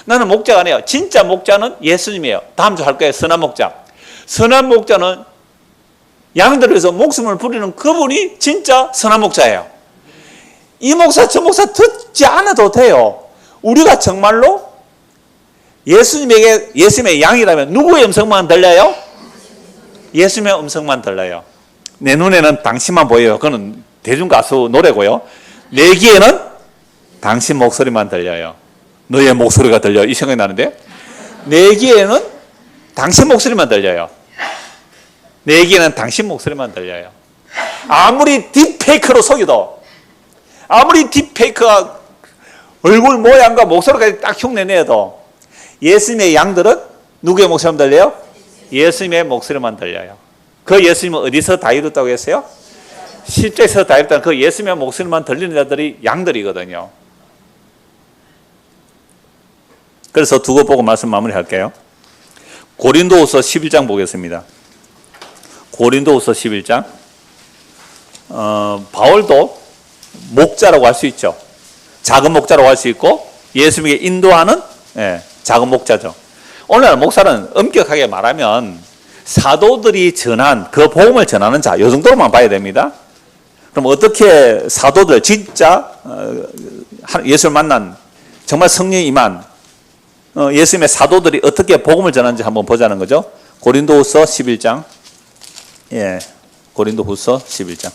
나는 목자가 아니에요. 진짜 목자는 예수님이에요. 다음 주 할 거예요. 선한 목자. 선한 목자는 양들을 위해서 목숨을 부리는 그분이 진짜 선한 목자예요. 이 목사 저 목사 듣지 않아도 돼요. 우리가 정말로 예수님의 양이라면 누구의 음성만 들려요? 예수님의 음성만 들려요. 내 눈에는 당신만 보여요. 그건 대중가수 노래고요. 내 귀에는 당신 목소리만 들려요. 너의 목소리가 들려. 이 생각이 나는데 내 귀에는 당신 목소리만 들려요. 내 귀에는 당신 목소리만 들려요. 아무리 딥페이크로 속여도 아무리 딥페이크가 얼굴 모양과 목소리까지 딱 흉내내도 예수님의 양들은 누구의 목소리만 들려요? 예수님의 목소리만 들려요. 그 예수님은 어디서 다 이뤘다고 했어요? 십자에서 다 이뤘다는 그 예수님의 목소리만 들리는 자들이 양들이거든요. 그래서 두고 보고 말씀 마무리할게요. 고린도후서 11장 보겠습니다. 고린도후서 11장. 바울도 목자라고 할 수 있죠. 작은 목자라고 할 수 있고 예수님에게 인도하는 작은 목자죠. 오늘날 목사는 엄격하게 말하면 사도들이 전한 그 복음을 전하는 자, 요 정도로만 봐야 됩니다. 그럼 어떻게 사도들 진짜 예수를 만난 정말 성령이 임한 예수님의 사도들이 어떻게 복음을 전하는지 한번 보자는 거죠. 고린도후서 11장. 고린도후서 11장.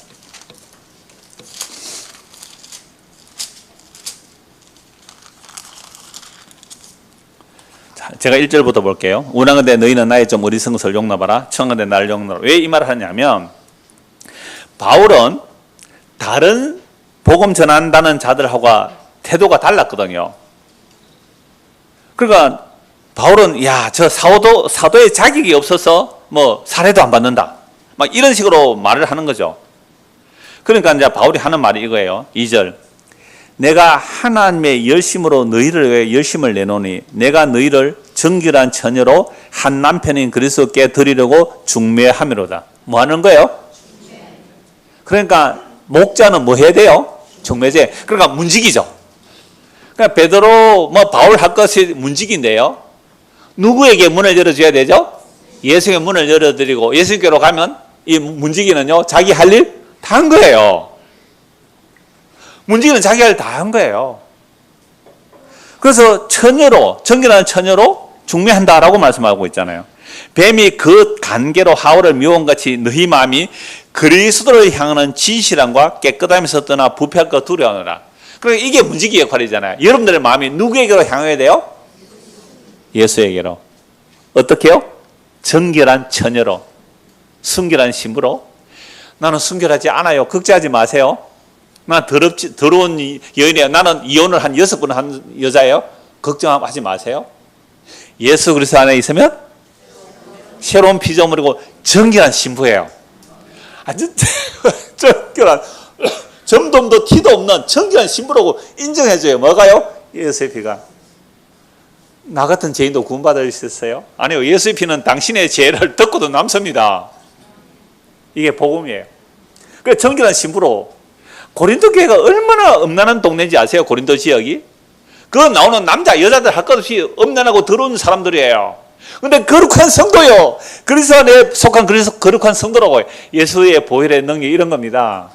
제가 1절부터 볼게요. 원하건대 너희는 나의 좀 어리석은 것을 용납하라. 청하건대 나를 용납하라. 왜 이 말을 하냐면 바울은 다른 복음 전한다는 자들하고 태도가 달랐거든요. 그러니까 바울은 저 사도의 자격이 없어서 뭐 사례도 안 받는다. 막 이런 식으로 말을 하는 거죠. 그러니까 이제 바울이 하는 말이 이거예요. 2절. 내가 하나님의 열심으로 너희를 위해 열심을 내노니 내가 너희를 정결한 처녀로 한 남편인 그리스도께 드리려고 중매함이로다. 뭐 하는 거예요? 그러니까 목자는 뭐 해야 돼요? 중매제. 그러니까 문지기죠. 그러니까 베드로 바울 할 것이 문지기인데요. 누구에게 문을 열어줘야 되죠? 예수에게 문을 열어드리고 예수께로 가면 이 문지기는요 자기 할 일 다 한 거예요. 문지기는 자기 할 일 다 한 거예요. 그래서 정결한 처녀로 중매한다라고 말씀하고 있잖아요. 뱀이 그 간계로 하울을 미워한같이 너희 마음이 그리스도를 향하는 진실함과 깨끗함에서 떠나 부패할까 두려워하노라. 그러니까 이게 문지기 역할이잖아요. 여러분들의 마음이 누구에게로 향해야 돼요? 예수에게로. 어떻게요? 정결한 처녀로, 순결한 신부로. 나는 순결하지 않아요. 걱정하지 마세요. 난 더러운 여인이에요. 나는 이혼을 한 6번 한 여자예요. 걱정하지 마세요. 예수 그리스도 안에 있으면 새로운 피조물이고 정결한 신부예요. 아주 정결한, 점돔도 티도 없는 정결한 신부라고 인정해줘요. 뭐가요? 예수의 피가. 나 같은 죄인도 구원받을 수 있어요? 아니요. 예수의 피는 당신의 죄를 덮고도 남습니다. 이게 복음이에요. 그 정결한 신부로. 고린도 교회가 얼마나 음란한 동네인지 아세요? 고린도 지역이? 그 나오는 남자 여자들 할 것 없이 음란하고 더러운 사람들이에요. 근데 거룩한 성도요. 그리스도 안에 속한 거룩한 성도라고. 예수의 보혈의 능력 이런 겁니다.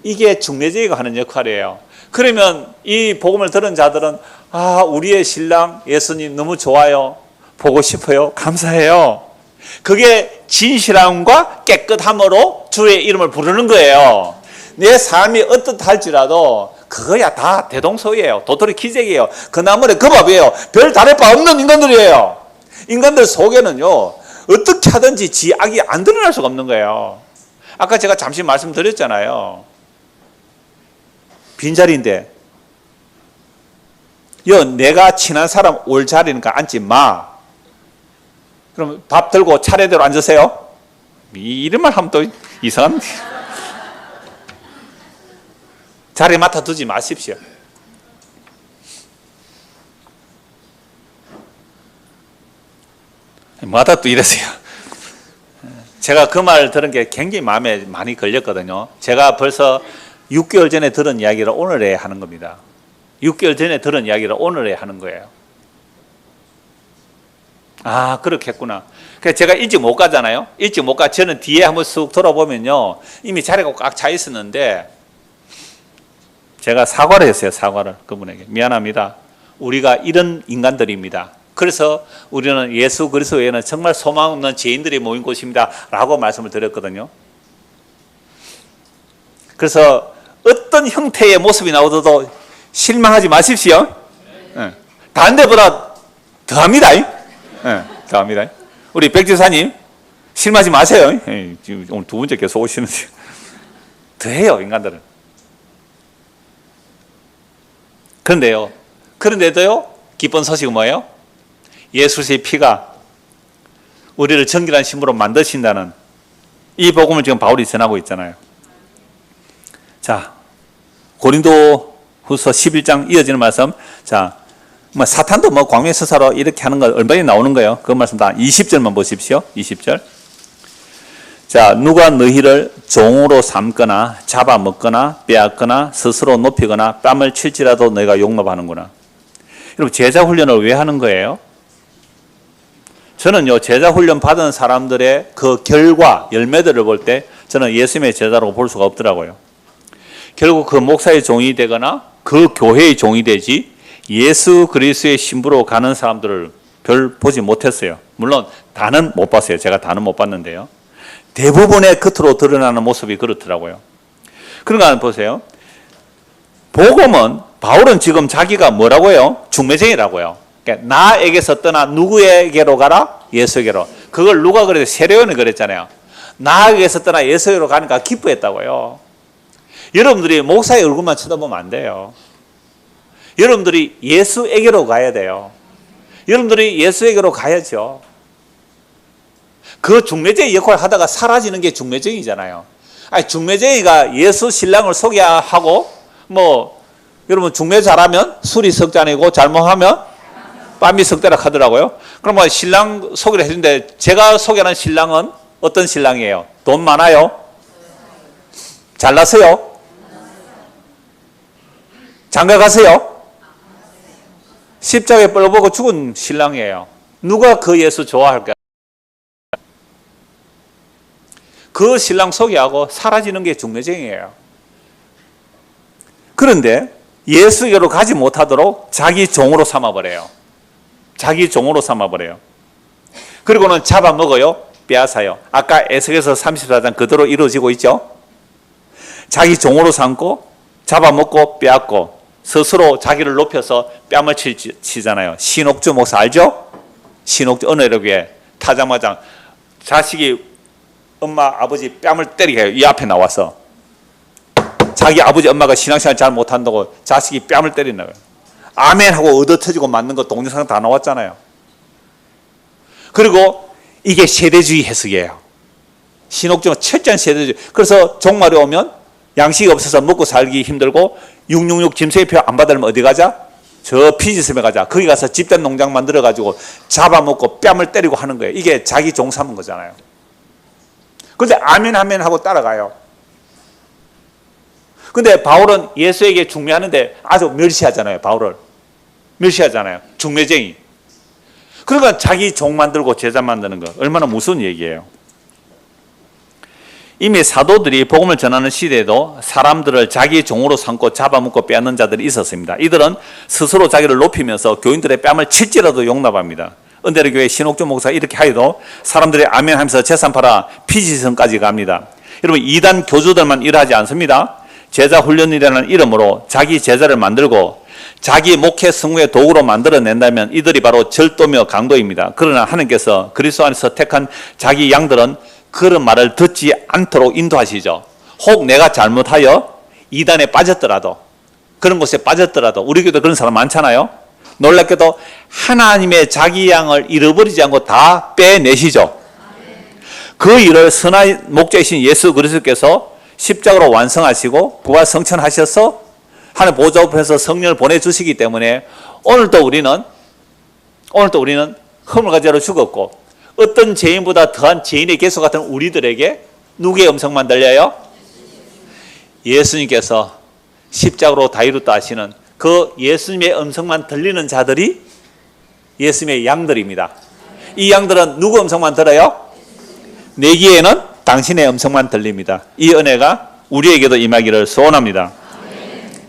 이게 중매제가 하는 역할이에요. 그러면 이 복음을 들은 자들은 우리의 신랑 예수님 너무 좋아요. 보고 싶어요. 감사해요. 그게 진실함과 깨끗함으로 주의 이름을 부르는 거예요. 내 삶이 어떻할지라도 그거야 다 대동소이에요. 도토리 키재기예요. 그 나물에 그 밥이에요. 별 다를 바 없는 인간들이에요. 인간들 속에는요 어떻게 하든지 지 악이 안 드러날 수가 없는 거예요. 아까 제가 잠시 말씀드렸잖아요. 빈자리인데 내가 친한 사람 올 자리니까 앉지 마. 그럼 밥 들고 차례대로 앉으세요. 이런 말 하면 또 이상한 자리 맡아두지 마십시오. 마다 또 이러세요. 제가 그 말 들은 게 굉장히 마음에 많이 걸렸거든요. 제가 벌써 6개월 전에 들은 이야기를 오늘에 하는 겁니다. 6개월 전에 들은 이야기를 오늘에 하는 거예요. 그렇겠구나. 그래서 제가 일찍 못 가잖아요. 일찍 못 가. 저는 뒤에 한번 쑥 돌아보면요. 이미 자리가 꽉 차 있었는데 제가 사과를 했어요. 사과를 그분에게. 미안합니다. 우리가 이런 인간들입니다. 그래서 우리는 예수 그리스도에는 정말 소망 없는 죄인들이 모인 곳입니다. 라고 말씀을 드렸거든요. 그래서 어떤 형태의 모습이 나오더라도 실망하지 마십시오. 다른 데보다 더합니다. 더합니다. 우리 백지사님 실망하지 마세요. 지금 오늘 두 번째 계속 오시는데 더해요. 인간들은. 그런데도요 기쁜 소식은 뭐예요? 예수의 피가 우리를 정결한 신부로 만드신다는 이 복음을 지금 바울이 전하고 있잖아요. 자, 고린도 후서 11장 이어지는 말씀. 자, 사탄도 광명의 서사로 이렇게 하는 거 얼마나 나오는 거예요? 그 말씀 다 20절만 보십시오. 20절. 자, 누가 너희를 종으로 삼거나 잡아먹거나 빼앗거나 스스로 높이거나 뺨을 칠지라도 너희가 용납하는구나. 여러분, 제자 훈련을 왜 하는 거예요? 저는요, 제자 훈련 받은 사람들의 그 결과, 열매들을 볼 때 저는 예수님의 제자라고 볼 수가 없더라고요. 결국 그 목사의 종이 되거나 그 교회의 종이 되지 예수 그리스도의 신부로 가는 사람들을 별 보지 못했어요. 물론 다는 못 봤어요. 제가 다는 못 봤는데요. 대부분의 겉으로 드러나는 모습이 그렇더라고요. 그러니까 보세요. 복음은 바울은 지금 자기가 뭐라고 해요? 중매쟁이라고요. 그러니까 나에게서 떠나 누구에게로 가라? 예수에게로. 그걸 누가 그래도 세례요한이 그랬잖아요. 나에게서 떠나 예수에게로 가니까 기뻐했다고요. 여러분들이 목사의 얼굴만 쳐다보면 안 돼요. 여러분들이 예수에게로 가야 돼요. 여러분들이 예수에게로 가야죠. 그 중매쟁이 역할을 하다가 사라지는 게 중매쟁이잖아요. 아니, 중매쟁이가 예수 신랑을 소개하고, 여러분 중매 잘하면 술이 석 잔이고 잘못하면 빰이 석 대라 하더라고요. 그럼 신랑 소개를 해주는데 제가 소개하는 신랑은 어떤 신랑이에요? 돈 많아요? 잘났어요? 장가 가세요? 십자가에 뻘보고 죽은 신랑이에요. 누가 그 예수 좋아할까요? 그 신랑 소개하고 사라지는 게 중매쟁이에요. 그런데 예수에게로 가지 못하도록 자기 종으로 삼아버려요. 자기 종으로 삼아버려요. 그리고는 잡아먹어요. 빼앗아요. 아까 에스겔서 34장 그대로 이루어지고 있죠. 자기 종으로 삼고 잡아먹고 빼앗고 스스로 자기를 높여서 뺨을 치잖아요. 신옥주 목사 알죠? 신옥주 은혜롭게 타자마자 자식이 엄마 아버지 뺨을 때리게 해요. 이 앞에 나와서 자기 아버지 엄마가 신앙생활 잘 못한다고 자식이 뺨을 때린다. 아멘 하고 얻어터지고 맞는 거 동영상 다 나왔잖아요. 그리고 이게 세대주의 해석이에요. 신옥주는 철저한 세대주의. 그래서 종말이 오면 양식이 없어서 먹고 살기 힘들고 666 짐승의표 안 받으면 어디 가자? 저 피지섬에 가자. 거기 가서 집단 농장 만들어 가지고 잡아먹고 뺨을 때리고 하는 거예요. 이게 자기 종 삼은 거잖아요. 그런데 아멘 아멘 하고 따라가요. 근데 바울은 예수에게 중매하는데 아주 멸시하잖아요. 바울을 멸시하잖아요. 중매쟁이. 그러니까 자기 종 만들고 제자 만드는 거 얼마나 무서운 얘기예요. 이미 사도들이 복음을 전하는 시대에도 사람들을 자기 종으로 삼고 잡아먹고 빼앗는 자들이 있었습니다. 이들은 스스로 자기를 높이면서 교인들의 뺨을 칠지라도 용납합니다. 은혜의 교회 신옥주 목사가 이렇게 하여도 사람들이 아멘 하면서 재산 팔아 피지성까지 갑니다. 여러분, 이단 교주들만 일하지 않습니다. 제자 훈련이라는 이름으로 자기 제자를 만들고 자기 목회 승무의 도구로 만들어낸다면 이들이 바로 절도며 강도입니다. 그러나 하나님께서 그리스도 안에서 택한 자기 양들은 그런 말을 듣지 않도록 인도하시죠. 혹 내가 잘못하여 이단에 빠졌더라도, 그런 곳에 빠졌더라도, 우리 교회도 그런 사람 많잖아요. 놀랍게도 하나님의 자기 양을 잃어버리지 않고 다 빼내시죠. 그 일을 선한 목자이신 예수 그리스도께서 십자가로 완성하시고 부활 성천하셔서 하나님 보좌 앞에서 성령을 보내주시기 때문에 오늘도 우리는 허물과 죄로 죽었고, 어떤 죄인보다 더한 죄인의 개수 같은 우리들에게 누구의 음성만 들려요? 예수님께서 십자가로 다 이뤘다 하시는 그 예수님의 음성만 들리는 자들이 예수님의 양들입니다. 이 양들은 누구 음성만 들어요? 내 귀에는 당신의 음성만 들립니다. 이 은혜가 우리에게도 임하기를 소원합니다.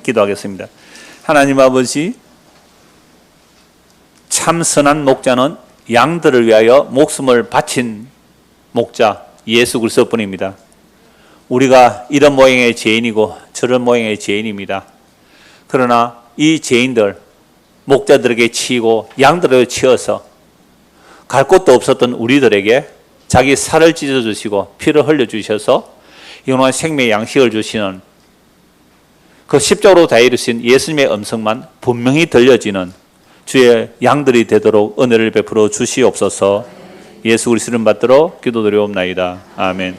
기도하겠습니다. 하나님 아버지, 참 선한 목자는 양들을 위하여 목숨을 바친 목자 예수 그리스도뿐입니다. 우리가 이런 모양의 죄인이고 저런 모양의 죄인입니다. 그러나 이 죄인들, 목자들에게 치이고 양들에게 치여서 갈 곳도 없었던 우리들에게 자기 살을 찢어주시고 피를 흘려주셔서 영원한 생명의 양식을 주시는 그 십자가로 다 이루신 예수님의 음성만 분명히 들려지는 주의 양들이 되도록 은혜를 베풀어 주시옵소서. 예수 그리스도를 받들어 기도드리옵나이다. 아멘.